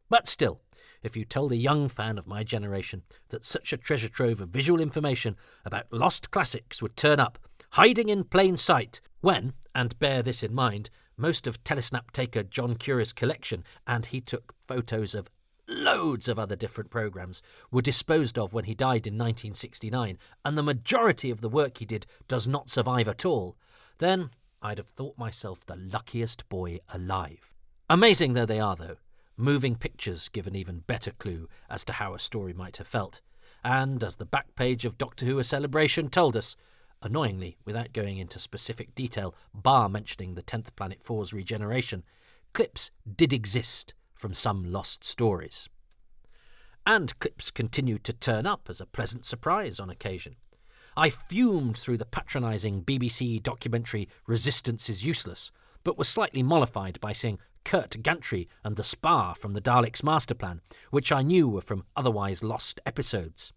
But still, if you told a young fan of my generation that such a treasure trove of visual information about lost classics would turn up, hiding in plain sight, when, and bear this in mind, most of telesnap taker John Cura's collection, and he took photos of loads of other different programmes, were disposed of when he died in 1969, and the majority of the work he did does not survive at all, then I'd have thought myself the luckiest boy alive. Amazing though they are, though, moving pictures give an even better clue as to how a story might have felt, and as the back page of Doctor Who A Celebration told us, annoyingly, without going into specific detail, bar mentioning the 10th Planet 4's regeneration, clips did exist from some lost stories. And clips continued to turn up as a pleasant surprise on occasion. I fumed through the patronising BBC documentary Resistance is Useless, but was slightly mollified by seeing Kurt Gantry and the Spa from the Daleks Master Plan, which I knew were from otherwise lost episodes.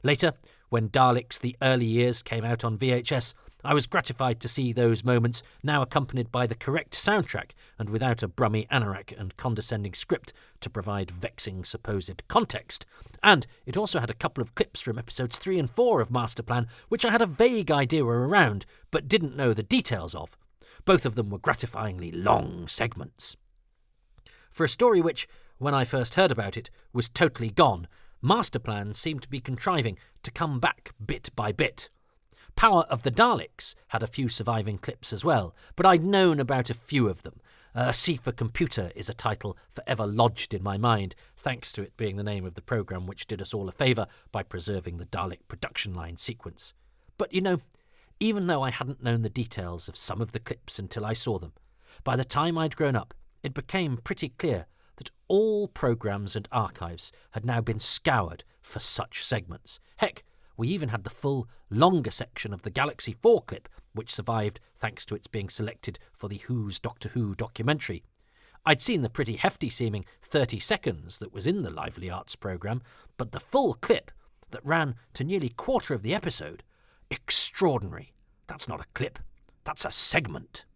Later, when Daleks The Early Years came out on VHS, I was gratified to see those moments now accompanied by the correct soundtrack and without a brummy anorak and condescending script to provide vexing supposed context. And it also had a couple of clips from episodes 3 and 4 of Master Plan, which I had a vague idea were around, but didn't know the details of. Both of them were gratifyingly long segments. For a story which, when I first heard about it, was totally gone, Master Plan seemed to be contriving to come back bit by bit. Power of the Daleks had a few surviving clips as well, but I'd known about a few of them. C for Computer is a title forever lodged in my mind, thanks to it being the name of the programme which did us all a favour by preserving the Dalek production line sequence. But, you know, even though I hadn't known the details of some of the clips until I saw them, by the time I'd grown up, it became pretty clear that all programmes and archives had now been scoured for such segments. Heck, we even had the full, longer section of the Galaxy 4 clip, which survived thanks to its being selected for the Who's Doctor Who documentary. I'd seen the pretty hefty-seeming 30 seconds that was in the Lively Arts programme, but the full clip, that ran to nearly quarter of the episode, extraordinary. That's not a clip, that's a segment.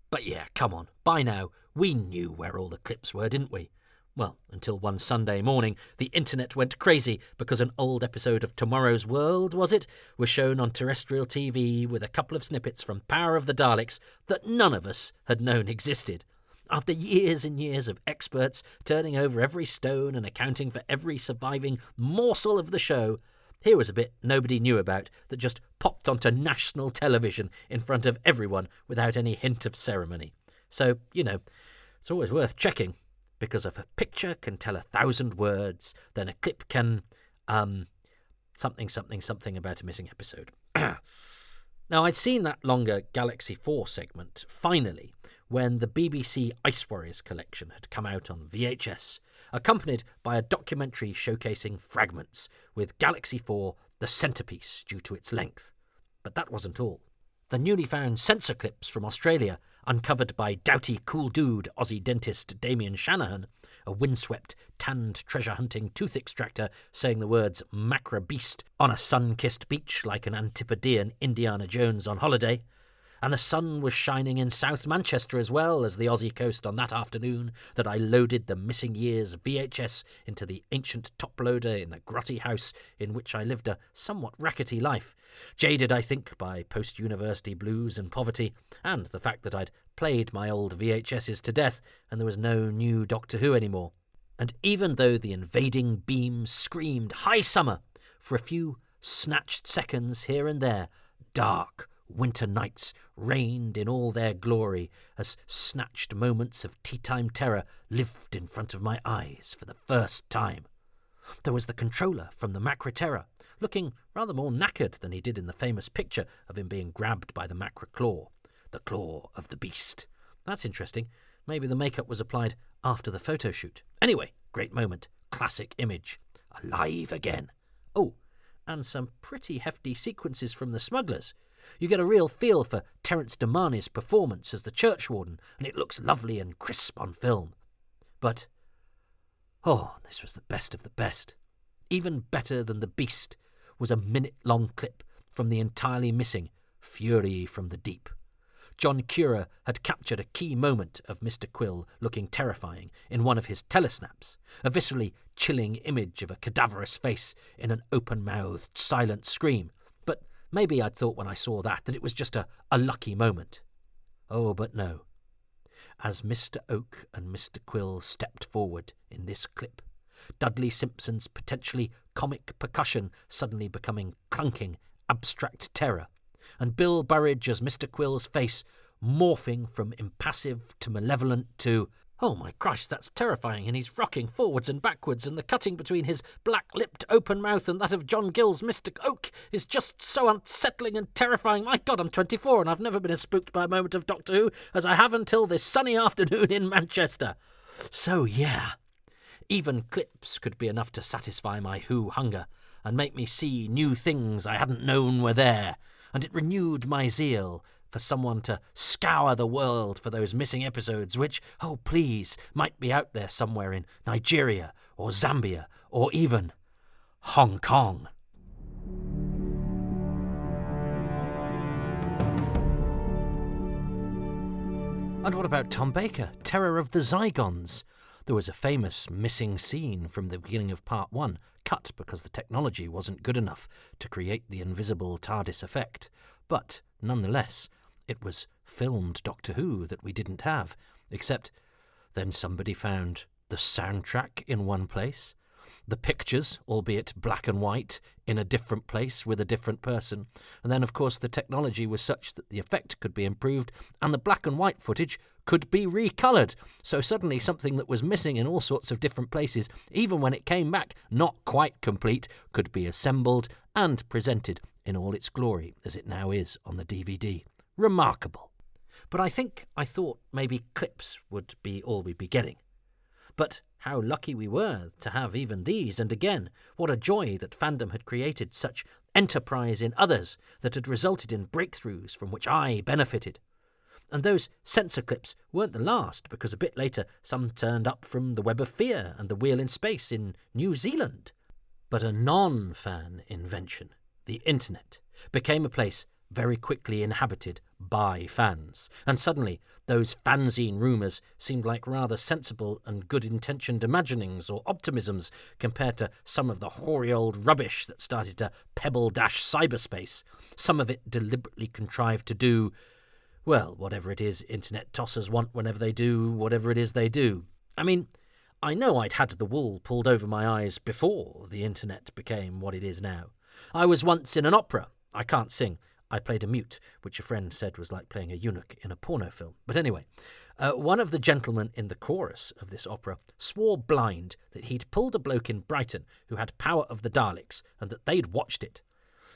But yeah, come on, by now, we knew where all the clips were, didn't we? Well, until one Sunday morning, the internet went crazy because an old episode of Tomorrow's World, was it, was shown on terrestrial TV with a couple of snippets from Power of the Daleks that none of us had known existed. After years and years of experts turning over every stone and accounting for every surviving morsel of the show, here was a bit nobody knew about that just popped onto national television in front of everyone without any hint of ceremony. So, you know, it's always worth checking. Because if a picture can tell 1,000 words, then a clip can, something about a missing episode. Now, I'd seen that longer Galaxy 4 segment, finally, when the BBC Ice Warriors collection had come out on VHS, accompanied by a documentary showcasing fragments, with Galaxy 4 the centrepiece due to its length. But that wasn't all. The newly found censor clips from Australia, uncovered by doughty cool dude Aussie dentist Damien Shanahan, a windswept, tanned treasure-hunting tooth extractor saying the words macra beast on a sun-kissed beach like an Antipodean Indiana Jones on holiday. And the sun was shining in South Manchester as well as the Aussie coast on that afternoon that I loaded the missing years VHS into the ancient top-loader in the grotty house in which I lived a somewhat rackety life, jaded, I think, by post-university blues and poverty, and the fact that I'd played my old VHSs to death and there was no new Doctor Who anymore. And even though the invading beam screamed high summer, for a few snatched seconds here and there, dark winter nights reigned in all their glory as snatched moments of tea-time terror lived in front of my eyes for the first time. There was the controller from the Macra Terror, looking rather more knackered than he did in the famous picture of him being grabbed by the Macra Claw, the claw of the beast. That's interesting. Maybe the makeup was applied after the photo shoot. Anyway, great moment, classic image, alive again. Oh, and some pretty hefty sequences from the Smugglers. You get a real feel for Terence Damani's performance as the churchwarden, and it looks lovely and crisp on film. But, this was the best of the best. Even better than The Beast was a minute-long clip from the entirely missing Fury from the Deep. John Cura had captured a key moment of Mr. Quill looking terrifying in one of his telesnaps, a viscerally chilling image of a cadaverous face in an open-mouthed, silent scream. But maybe I'd thought when I saw that it was just a lucky moment. Oh, but no. As Mr. Oak and Mr. Quill stepped forward in this clip, Dudley Simpson's potentially comic percussion suddenly becoming clunking, abstract terror, and Bill Burridge as Mr. Quill's face morphing from impassive to malevolent to, oh my Christ, that's terrifying, and he's rocking forwards and backwards, and the cutting between his black-lipped open mouth and that of John Gill's Mr. Oak is just so unsettling and terrifying. My God, I'm 24 and I've never been as spooked by a moment of Doctor Who as I have until this sunny afternoon in Manchester. So yeah, even clips could be enough to satisfy my Who hunger and make me see new things I hadn't known were there, and it renewed my zeal for someone to scour the world for those missing episodes which, oh please, might be out there somewhere in Nigeria or Zambia or even Hong Kong. And what about Tom Baker, Terror of the Zygons? There was a famous missing scene from the beginning of Part 1, cut because the technology wasn't good enough to create the invisible TARDIS effect. But, nonetheless, it was filmed Doctor Who that we didn't have, except then somebody found the soundtrack in one place, the pictures, albeit black and white, in a different place with a different person, and then, of course, the technology was such that the effect could be improved and the black and white footage could be recoloured. So suddenly something that was missing in all sorts of different places, even when it came back not quite complete, could be assembled and presented in all its glory, as it now is on the DVD. Remarkable. But I thought maybe clips would be all we'd be getting. But how lucky we were to have even these, and again, what a joy that fandom had created such enterprise in others that had resulted in breakthroughs from which I benefited. And those censor clips weren't the last, because a bit later some turned up from the Web of Fear and the Wheel in Space in New Zealand. But a non-fan invention, the internet, became a place very quickly inhabited by fans, and suddenly those fanzine rumours seemed like rather sensible and good-intentioned imaginings or optimisms compared to some of the hoary old rubbish that started to pebble-dash cyberspace, some of it deliberately contrived to do, well, whatever it is internet tossers want whenever they do whatever it is they do. I mean, I know I'd had the wool pulled over my eyes before the internet became what it is now. I was once in an opera. I can't sing. I played a mute, which a friend said was like playing a eunuch in a porno film. But anyway, one of the gentlemen in the chorus of this opera swore blind that he'd pulled a bloke in Brighton who had power of the Daleks and that they'd watched it.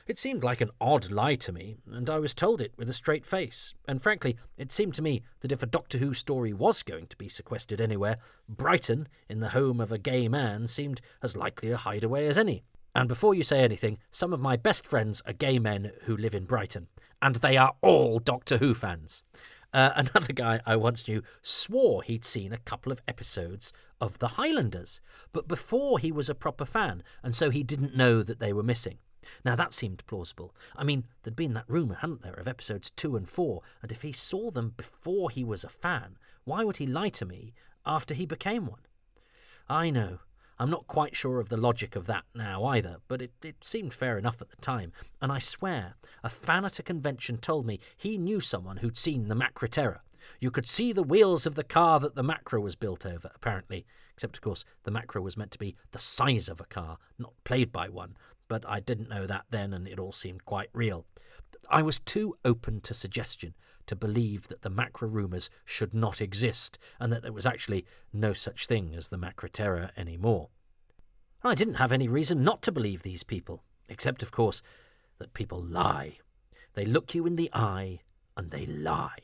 It seemed like an odd lie to me, and I was told it with a straight face. And frankly, it seemed to me that if a Doctor Who story was going to be sequestered anywhere, Brighton, in the home of a gay man, seemed as likely a hideaway as any. And before you say anything, some of my best friends are gay men who live in Brighton, and they are all Doctor Who fans. Another guy I once knew swore he'd seen a couple of episodes of The Highlanders, but before he was a proper fan, and so he didn't know that they were missing. Now that seemed plausible. I mean, there'd been that rumour, hadn't there, of episodes 2 and 4, and if he saw them before he was a fan, why would he lie to me after he became one? I know. I'm not quite sure of the logic of that now either, but it seemed fair enough at the time, and I swear a fan at a convention told me he knew someone who'd seen the Macra Terror. You could see the wheels of the car that the Macra was built over, apparently, except of course the Macra was meant to be the size of a car, not played by one, but I didn't know that then and it all seemed quite real. I was too open to suggestion to believe that the Macra rumours should not exist and that there was actually no such thing as the Macra Terror anymore. I didn't have any reason not to believe these people, except, of course, that people lie. They look you in the eye and they lie.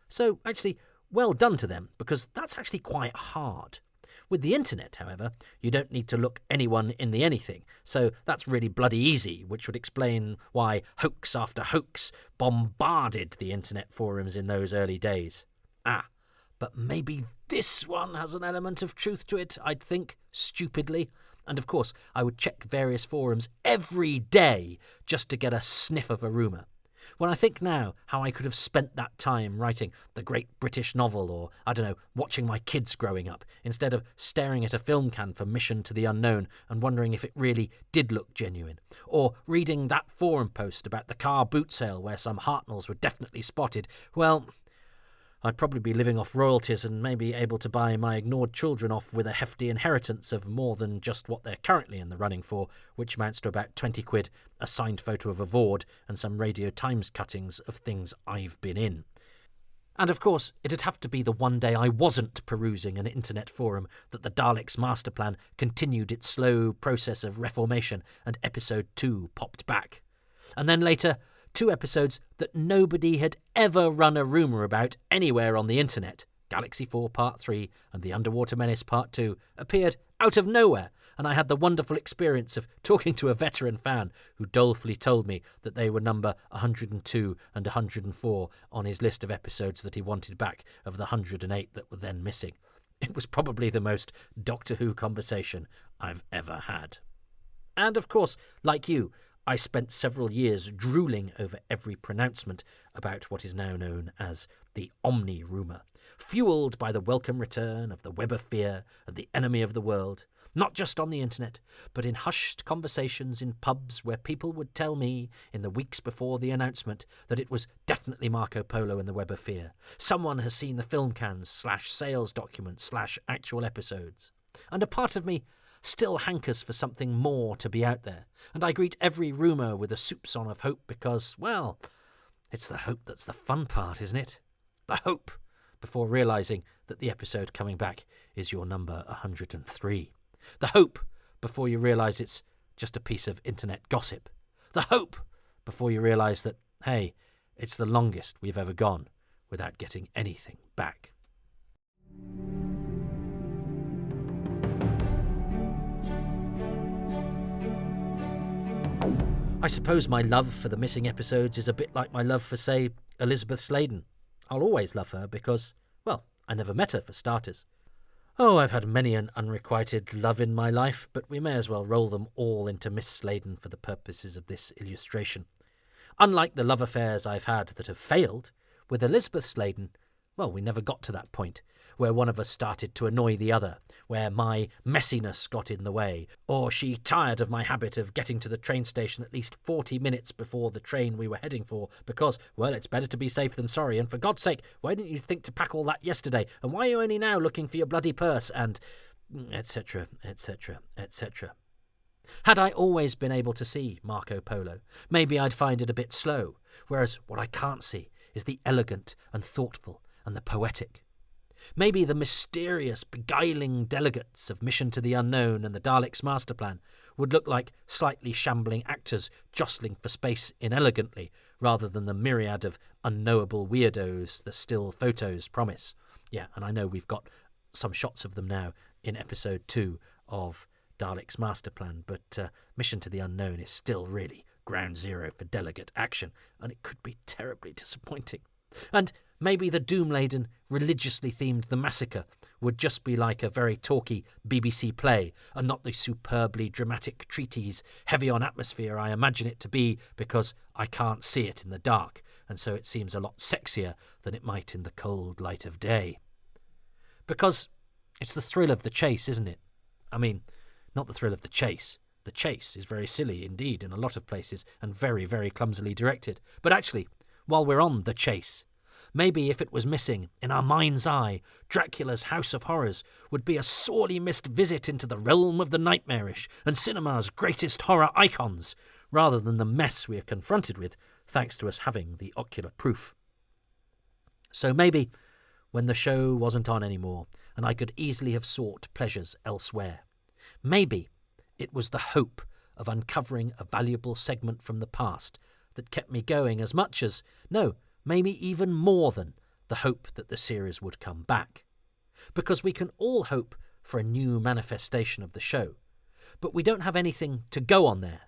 So, actually, well done to them, because that's actually quite hard. With the internet, however, you don't need to look anyone in the anything, so that's really bloody easy, which would explain why hoax after hoax bombarded the internet forums in those early days. But maybe this one has an element of truth to it, I'd think, stupidly. And of course, I would check various forums every day just to get a sniff of a rumour. When I think now how I could have spent that time writing the great British novel or, I don't know, watching my kids growing up, instead of staring at a film can for Mission to the Unknown and wondering if it really did look genuine, or reading that forum post about the car boot sale where some Hartnells were definitely spotted, well, I'd probably be living off royalties and maybe able to buy my ignored children off with a hefty inheritance of more than just what they're currently in the running for, which amounts to about 20 quid, a signed photo of a Vord, and some Radio Times cuttings of things I've been in. And of course, it'd have to be the one day I wasn't perusing an internet forum that the Daleks' master plan continued its slow process of reformation and episode 2 popped back. And then later, 2 episodes that nobody had ever run a rumour about anywhere on the internet, Galaxy 4 Part 3 and The Underwater Menace Part 2, appeared out of nowhere, and I had the wonderful experience of talking to a veteran fan who dolefully told me that they were number 102 and 104 on his list of episodes that he wanted back of the 108 that were then missing. It was probably the most Doctor Who conversation I've ever had. And of course, like you, I spent several years drooling over every pronouncement about what is now known as the Omni rumour, fuelled by the welcome return of the Web of Fear and the Enemy of the World, not just on the internet, but in hushed conversations in pubs where people would tell me, in the weeks before the announcement, that it was definitely Marco Polo and the Web of Fear. Someone has seen the film cans / sales documents / actual episodes. And a part of me still hankers for something more to be out there, and I greet every rumour with a soupçon of hope because, well, it's the hope that's the fun part, isn't it? The hope, before realising that the episode coming back is your number 103. The hope, before you realise it's just a piece of internet gossip. The hope, before you realise that, hey, it's the longest we've ever gone without getting anything back. I suppose my love for the missing episodes is a bit like my love for, say, Elizabeth Sladen. I'll always love her because, well, I never met her for starters. Oh, I've had many an unrequited love in my life, but we may as well roll them all into Miss Sladen for the purposes of this illustration. Unlike the love affairs I've had that have failed, with Elizabeth Sladen, well, we never got to that point, where one of us started to annoy the other, where my messiness got in the way, or she tired of my habit of getting to the train station at least 40 minutes before the train we were heading for, because, well, it's better to be safe than sorry, and for God's sake, why didn't you think to pack all that yesterday, and why are you only now looking for your bloody purse, and etc., etc., etc. Had I always been able to see Marco Polo, maybe I'd find it a bit slow, whereas what I can't see is the elegant and thoughtful and the poetic. Maybe the mysterious, beguiling delegates of Mission to the Unknown and the Daleks' master plan would look like slightly shambling actors jostling for space inelegantly, rather than the myriad of unknowable weirdos the still photos promise. Yeah, and I know we've got some shots of them now in episode 2 of Daleks' master plan, but Mission to the Unknown is still really ground zero for delegate action, and it could be terribly disappointing. And maybe the doom-laden, religiously themed The Massacre would just be like a very talky BBC play, and not the superbly dramatic treatise heavy on atmosphere I imagine it to be because I can't see it in the dark, and so it seems a lot sexier than it might in the cold light of day. Because it's the thrill of the chase, isn't it? I mean, not the thrill of the chase. The chase is very silly indeed in a lot of places and very, very clumsily directed. But actually, while we're on the chase, maybe if it was missing, in our mind's eye, Dracula's House of Horrors would be a sorely missed visit into the realm of the nightmarish and cinema's greatest horror icons, rather than the mess we are confronted with, thanks to us having the ocular proof. So maybe, when the show wasn't on anymore, and I could easily have sought pleasures elsewhere, maybe it was the hope of uncovering a valuable segment from the past that kept me going as much as, no, maybe even more than, the hope that the series would come back. Because we can all hope for a new manifestation of the show, but we don't have anything to go on there.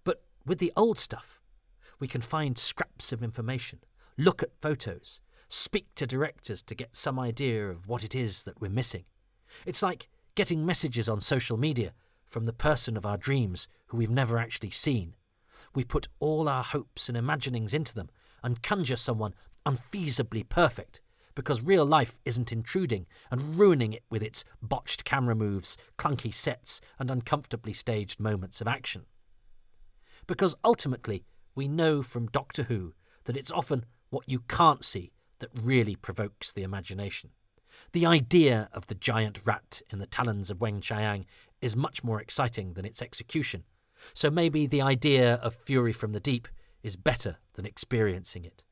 But with the old stuff, we can find scraps of information, look at photos, speak to directors to get some idea of what it is that we're missing. It's like getting messages on social media from the person of our dreams who we've never actually seen. We put all our hopes and imaginings into them and conjure someone unfeasibly perfect because real life isn't intruding and ruining it with its botched camera moves, clunky sets, and uncomfortably staged moments of action. Because ultimately, we know from Doctor Who that it's often what you can't see that really provokes the imagination. The idea of the giant rat in the talons of Weng Chiang is much more exciting than its execution, so maybe the idea of Fury from the Deep is better than experiencing it.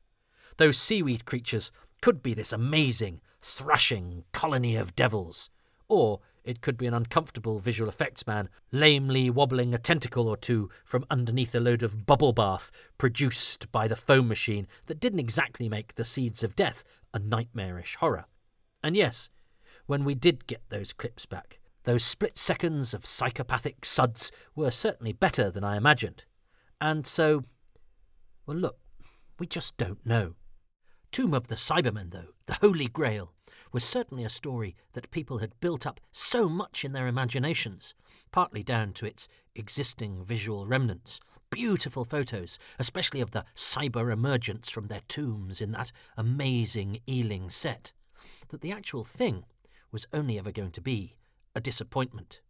Those seaweed creatures could be this amazing, thrashing colony of devils, or it could be an uncomfortable visual effects man lamely wobbling a tentacle or two from underneath a load of bubble bath produced by the foam machine that didn't exactly make The Seeds of Death a nightmarish horror. And yes, when we did get those clips back, those split seconds of psychopathic suds were certainly better than I imagined. And so, well look, we just don't know. Tomb of the Cybermen, though, the Holy Grail, was certainly a story that people had built up so much in their imaginations, partly down to its existing visual remnants. Beautiful photos, especially of the cyber emergence from their tombs in that amazing Ealing set, that the actual thing was only ever going to be a disappointment.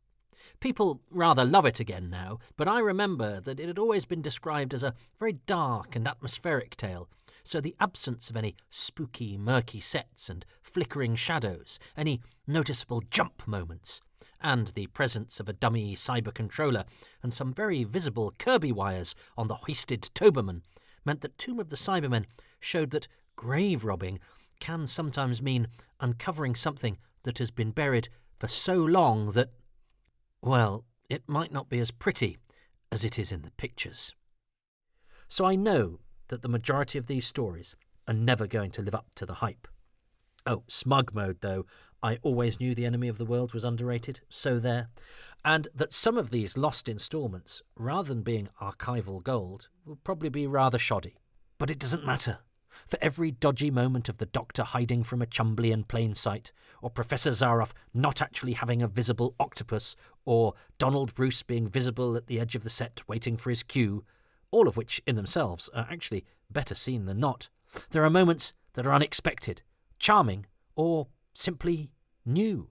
People rather love it again now, but I remember that it had always been described as a very dark and atmospheric tale, so the absence of any spooky, murky sets and flickering shadows, any noticeable jump moments, and the presence of a dummy cyber controller and some very visible Kirby wires on the hoisted Toberman meant that Tomb of the Cybermen showed that grave robbing can sometimes mean uncovering something that has been buried for so long that, well, it might not be as pretty as it is in the pictures. So I know that the majority of these stories are never going to live up to the hype. Oh, smug mode, though. I always knew The Enemy of the World was underrated, so there. And that some of these lost instalments, rather than being archival gold, will probably be rather shoddy. But it doesn't matter. For every dodgy moment of the Doctor hiding from a Chumbly in plain sight, or Professor Zaroff not actually having a visible octopus, or Donald Bruce being visible at the edge of the set waiting for his cue, all of which in themselves are actually better seen than not, there are moments that are unexpected, charming, or simply new.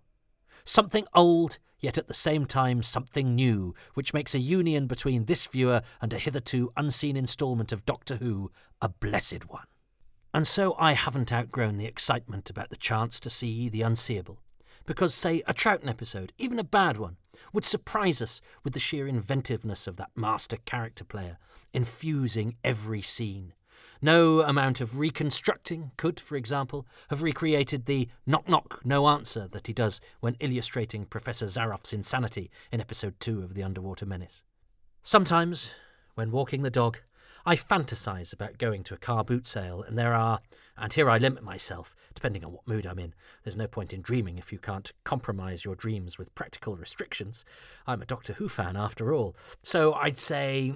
Something old, yet at the same time something new, which makes a union between this viewer and a hitherto unseen instalment of Doctor Who a blessed one. And so I haven't outgrown the excitement about the chance to see the unseeable, because, say, a Troughton episode, even a bad one, would surprise us with the sheer inventiveness of that master character player, infusing every scene. No amount of reconstructing could, for example, have recreated the knock-knock, no answer that he does when illustrating Professor Zaroff's insanity in episode 2 of The Underwater Menace. Sometimes, when walking the dog, I fantasise about going to a car boot sale and there are, And here I limit myself, depending on what mood I'm in. There's no point in dreaming if you can't compromise your dreams with practical restrictions. I'm a Doctor Who fan, after all. So I'd say,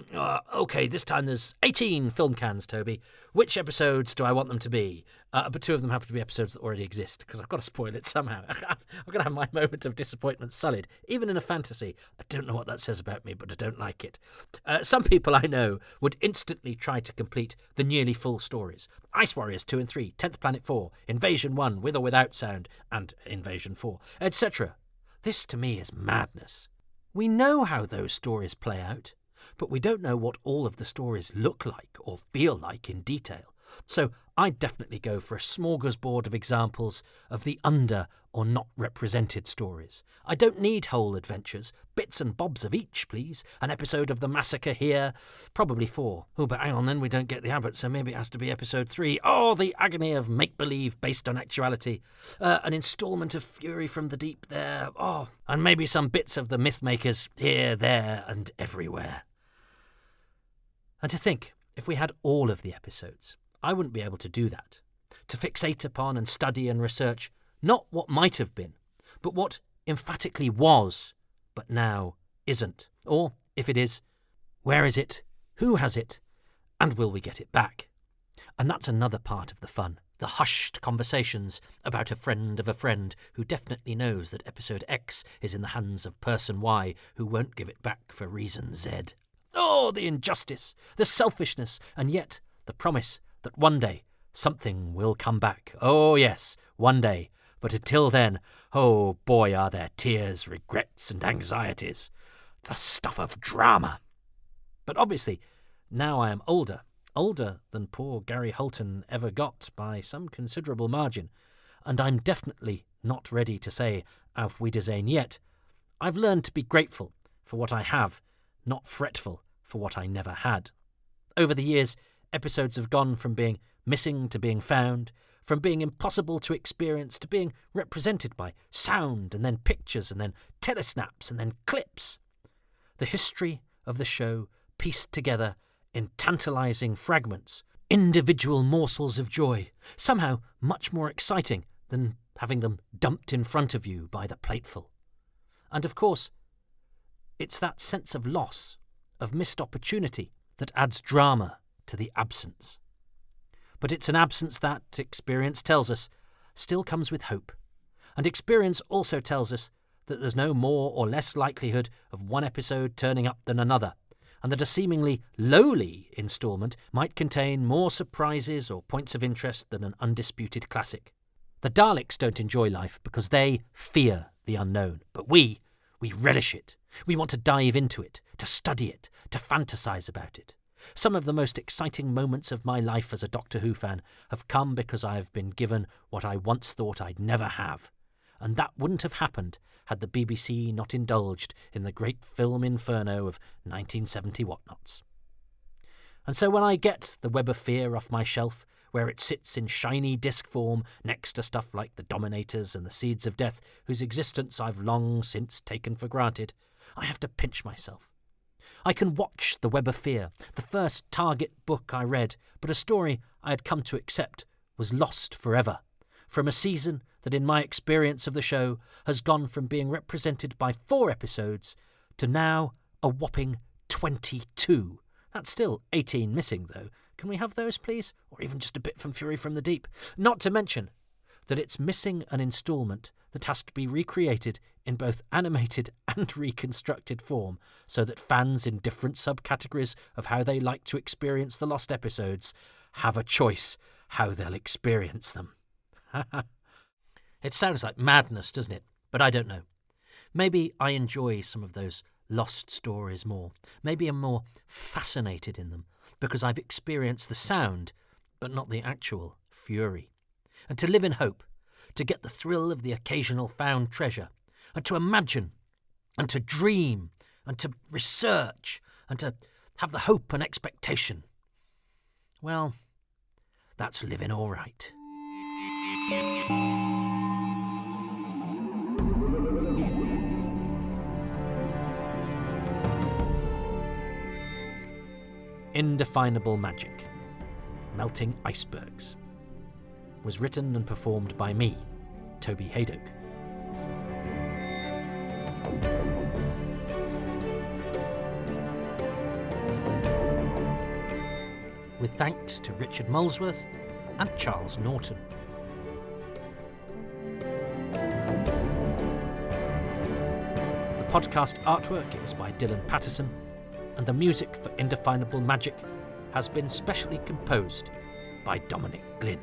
OK, this time there's 18 film cans, Toby. Which episodes do I want them to be? But 2 of them happen to be episodes that already exist, because I've got to spoil it somehow. I've got to have my moment of disappointment sullied, even in a fantasy. I don't know what that says about me, but I don't like it. Some people I know would instantly try to complete the nearly full stories. Ice Warriors 2 and 3, 10th Planet 4, Invasion 1 with or without sound, and Invasion 4, etc. This to me is madness. We know how those stories play out, but we don't know what all of the stories look like or feel like in detail. So I'd definitely go for a smorgasbord of examples of the under or not represented stories. I don't need whole adventures, bits and bobs of each, please. An episode of The Massacre here, probably 4. Oh, but hang on then, we don't get the Abbot, so maybe it has to be episode 3. Oh, the agony of make-believe based on actuality. An instalment of Fury from the Deep there. Oh, and maybe some bits of the Mythmakers here, there, and everywhere. And to think, if we had all of the episodes, I wouldn't be able to do that. To fixate upon and study and research not what might have been, but what emphatically was, but now isn't. Or, if it is, where is it, who has it, and will we get it back? And that's another part of the fun, the hushed conversations about a friend of a friend who definitely knows that episode X is in the hands of person Y who won't give it back for reason Z. Oh, the injustice, the selfishness, and yet the promise that one day something will come back. Oh yes, one day. But until then, oh boy, are there tears, regrets and anxieties. The stuff of drama. But obviously, now I am older than poor Gary Holton ever got by some considerable margin, and I'm definitely not ready to say Auf Wiedersehen yet. I've learned to be grateful for what I have, not fretful for what I never had. Over the years, episodes have gone from being missing to being found, from being impossible to experience to being represented by sound and then pictures and then telesnaps and then clips. The history of the show pieced together in tantalising fragments, individual morsels of joy, somehow much more exciting than having them dumped in front of you by the plateful. And of course, it's that sense of loss, of missed opportunity, that adds drama to the absence. But it's an absence that, experience tells us, still comes with hope. And experience also tells us that there's no more or less likelihood of one episode turning up than another, and that a seemingly lowly instalment might contain more surprises or points of interest than an undisputed classic. The Daleks don't enjoy life because they fear the unknown, but we relish it. We want to dive into it, to study it, to fantasize about it. Some of the most exciting moments of my life as a Doctor Who fan have come because I have been given what I once thought I'd never have. And that wouldn't have happened had the BBC not indulged in the great film inferno of 1970 whatnots. And so when I get the Web of Fear off my shelf, where it sits in shiny disc form next to stuff like the Dominators and the Seeds of Death, whose existence I've long since taken for granted, I have to pinch myself. I can watch The Web of Fear, the first Target book I read, but a story I had come to accept was lost forever, from a season that in my experience of the show has gone from being represented by 4 episodes to now a whopping 22. That's still 18 missing, though. Can we have those, please? Or even just a bit from Fury from the Deep? Not to mention that it's missing an instalment that has to be recreated in both animated and reconstructed form so that fans in different subcategories of how they like to experience the lost episodes have a choice how they'll experience them. It sounds like madness, doesn't it? But I don't know. Maybe I enjoy some of those lost stories more. Maybe I'm more fascinated in them because I've experienced the sound, but not the actual fury. And to live in hope, to get the thrill of the occasional found treasure, and to imagine, and to dream, and to research, and to have the hope and expectation. Well, that's living all right. Indefinable magic. Melting icebergs. was written and performed by me, Toby Haydock. With thanks to Richard Molesworth and Charles Norton. The podcast artwork is by Dylan Patterson, and the music for Indefinable Magic has been specially composed by Dominic Glynn.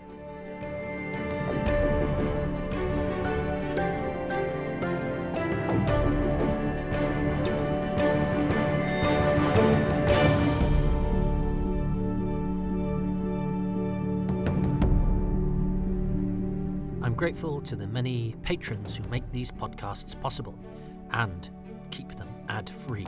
I'm grateful to the many patrons who make these podcasts possible and keep them ad-free.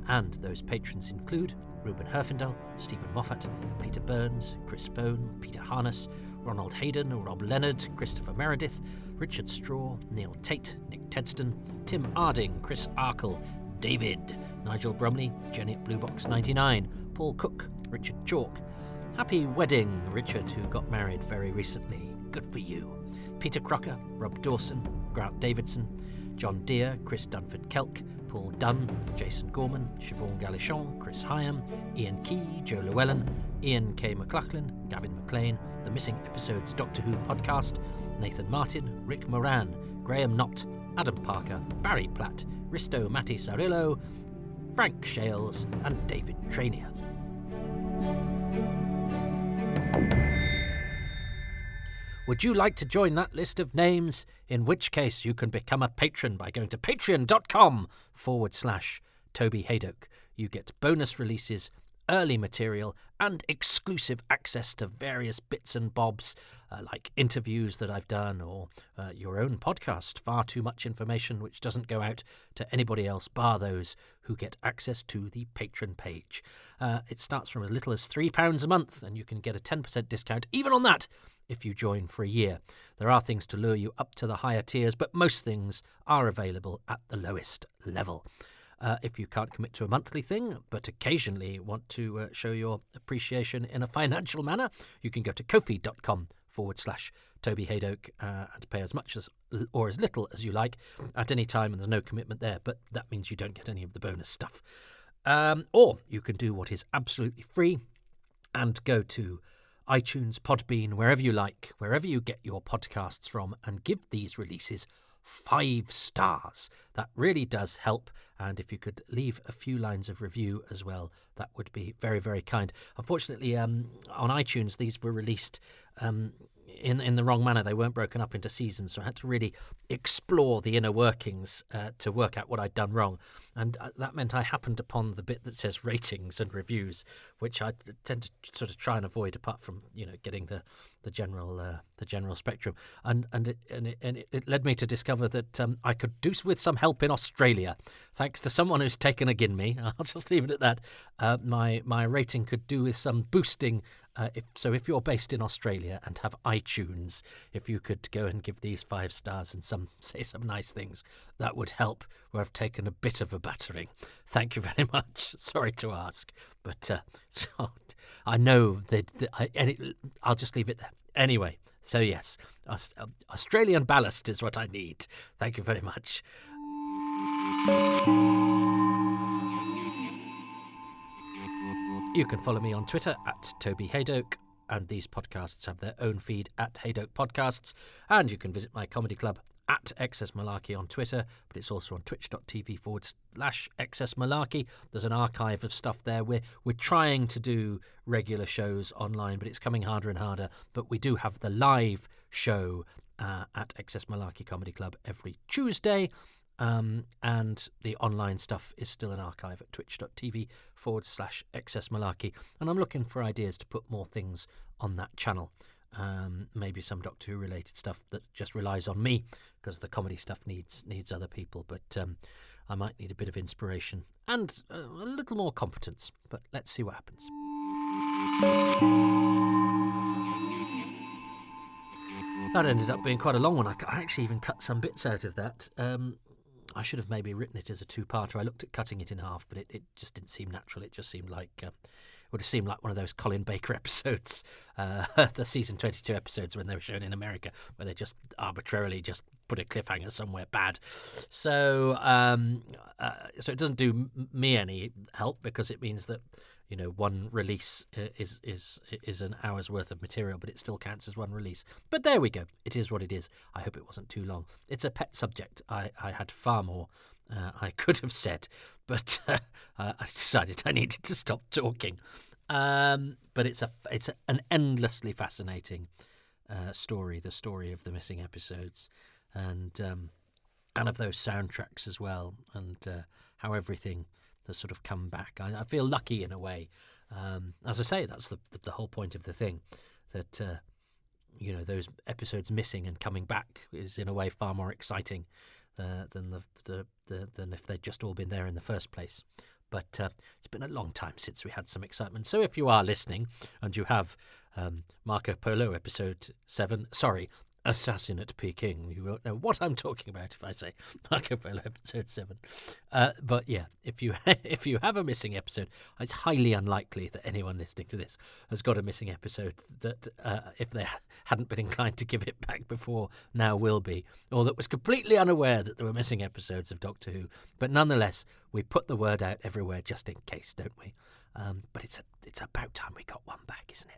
And those patrons include Ruben Herfindahl, Stephen Moffat, Peter Burns, Chris Phone, Peter Harness, Ronald Hayden, Rob Leonard, Christopher Meredith, Richard Straw, Neil Tate, Nick Tedston, Tim Arding, Chris Arkle, David, Nigel Brumley, Jenny at Bluebox 99, Paul Cook, Richard Chalk. Happy wedding, Richard, who got married very recently. Good for you. Peter Crocker, Rob Dawson, Grant Davidson, John Deere, Chris Dunford-Kelk, Paul Dunn, Jason Gorman, Siobhan Galichon, Chris Hyam, Ian Key, Joe Llewellyn, Ian K. McLachlan, Gavin McLean, The Missing Episodes Doctor Who podcast, Nathan Martin, Rick Moran, Graham Knott, Adam Parker, Barry Platt, Risto Matti Sarillo, Frank Shales and David Trainier. Would you like to join that list of names? In which case you can become a patron by going to patreon.com/Toby Haydock. You get bonus releases, early material and exclusive access to various bits and bobs like interviews that I've done or your own podcast. Far too much information which doesn't go out to anybody else bar those who get access to the patron page. It starts from as little as £3 a month and you can get a 10% discount even on that if you join for a year. There are things to lure you up to the higher tiers, but most things are available at the lowest level. If you can't commit to a monthly thing, but occasionally want to show your appreciation in a financial manner, you can go to ko-fi.com/Toby Haydock and pay as much as or as little as you like at any time, and there's no commitment there, but that means you don't get any of the bonus stuff. Or you can do what is absolutely free and go to iTunes, Podbean, wherever you like, wherever you get your podcasts from, and give these releases 5 stars. That really does help, and if you could leave a few lines of review as well, that would be very, very kind. Unfortunately, on iTunes, these were released in the wrong manner. They weren't broken up into seasons, so I had to really explore the inner workings to work out what I'd done wrong. And that meant I happened upon the bit that says ratings and reviews, which I tend to sort of try and avoid, apart from getting the general spectrum. And it led me to discover that I could do with some help in Australia, thanks to someone who's taken a gin me. I'll just leave it at that. My rating could do with some boosting. If you're based in Australia and have iTunes, if you could go and give these 5 stars and say some nice things, that would help, where I've taken a bit of a battering. Thank you very much. Sorry to ask, but I know I'll just leave it there. Anyway, so yes, Australian ballast is what I need. Thank you very much. You can follow me on Twitter at Toby Haydock, and these podcasts have their own feed at Haydock Podcasts, and you can visit my comedy club at Excess Malarkey on Twitter, but it's also on twitch.tv/Excess Malarkey. There's an archive of stuff there. We're trying to do regular shows online, but it's coming harder and harder. But we do have the live show at Excess Malarkey Comedy Club every Tuesday. And the online stuff is still an archive at twitch.tv/Excess Malarkey. And I'm looking for ideas to put more things on that channel. Maybe some Doctor Who related stuff that just relies on me, because the comedy stuff needs other people. But I might need a bit of inspiration and a little more competence. But let's see what happens. That ended up being quite a long one. I actually even cut some bits out of that. I should have maybe written it as a 2-parter. I looked at cutting it in half, but it just didn't seem natural. It just seemed like would have seemed like one of those Colin Baker episodes, the season 22 episodes when they were shown in America, where they just arbitrarily just put a cliffhanger somewhere bad. So so it doesn't do me any help, because it means that, you know, one release is an hour's worth of material, but it still counts as one release. But there we go. It is what it is. I hope it wasn't too long. It's a pet subject. I had far more I could have said, but I decided I needed to stop talking. But it's an endlessly fascinating story, the story of the missing episodes, and of those soundtracks as well, and how everything has sort of come back. I feel lucky in a way. As I say, that's the whole point of the thing, that you know, those episodes missing and coming back is in a way far more exciting than if they'd just all been there in the first place. But it's been a long time since we had some excitement. So if you are listening and you have Marco Polo episode 7, sorry, Assassin at Peking, you won't know what I'm talking about if I say Marco Polo episode 7. But yeah, if you have a missing episode, it's highly unlikely that anyone listening to this has got a missing episode that, if they hadn't been inclined to give it back before, now will be, or that was completely unaware that there were missing episodes of Doctor Who. But nonetheless, we put the word out everywhere just in case, don't we? But it's about time we got one back, isn't it?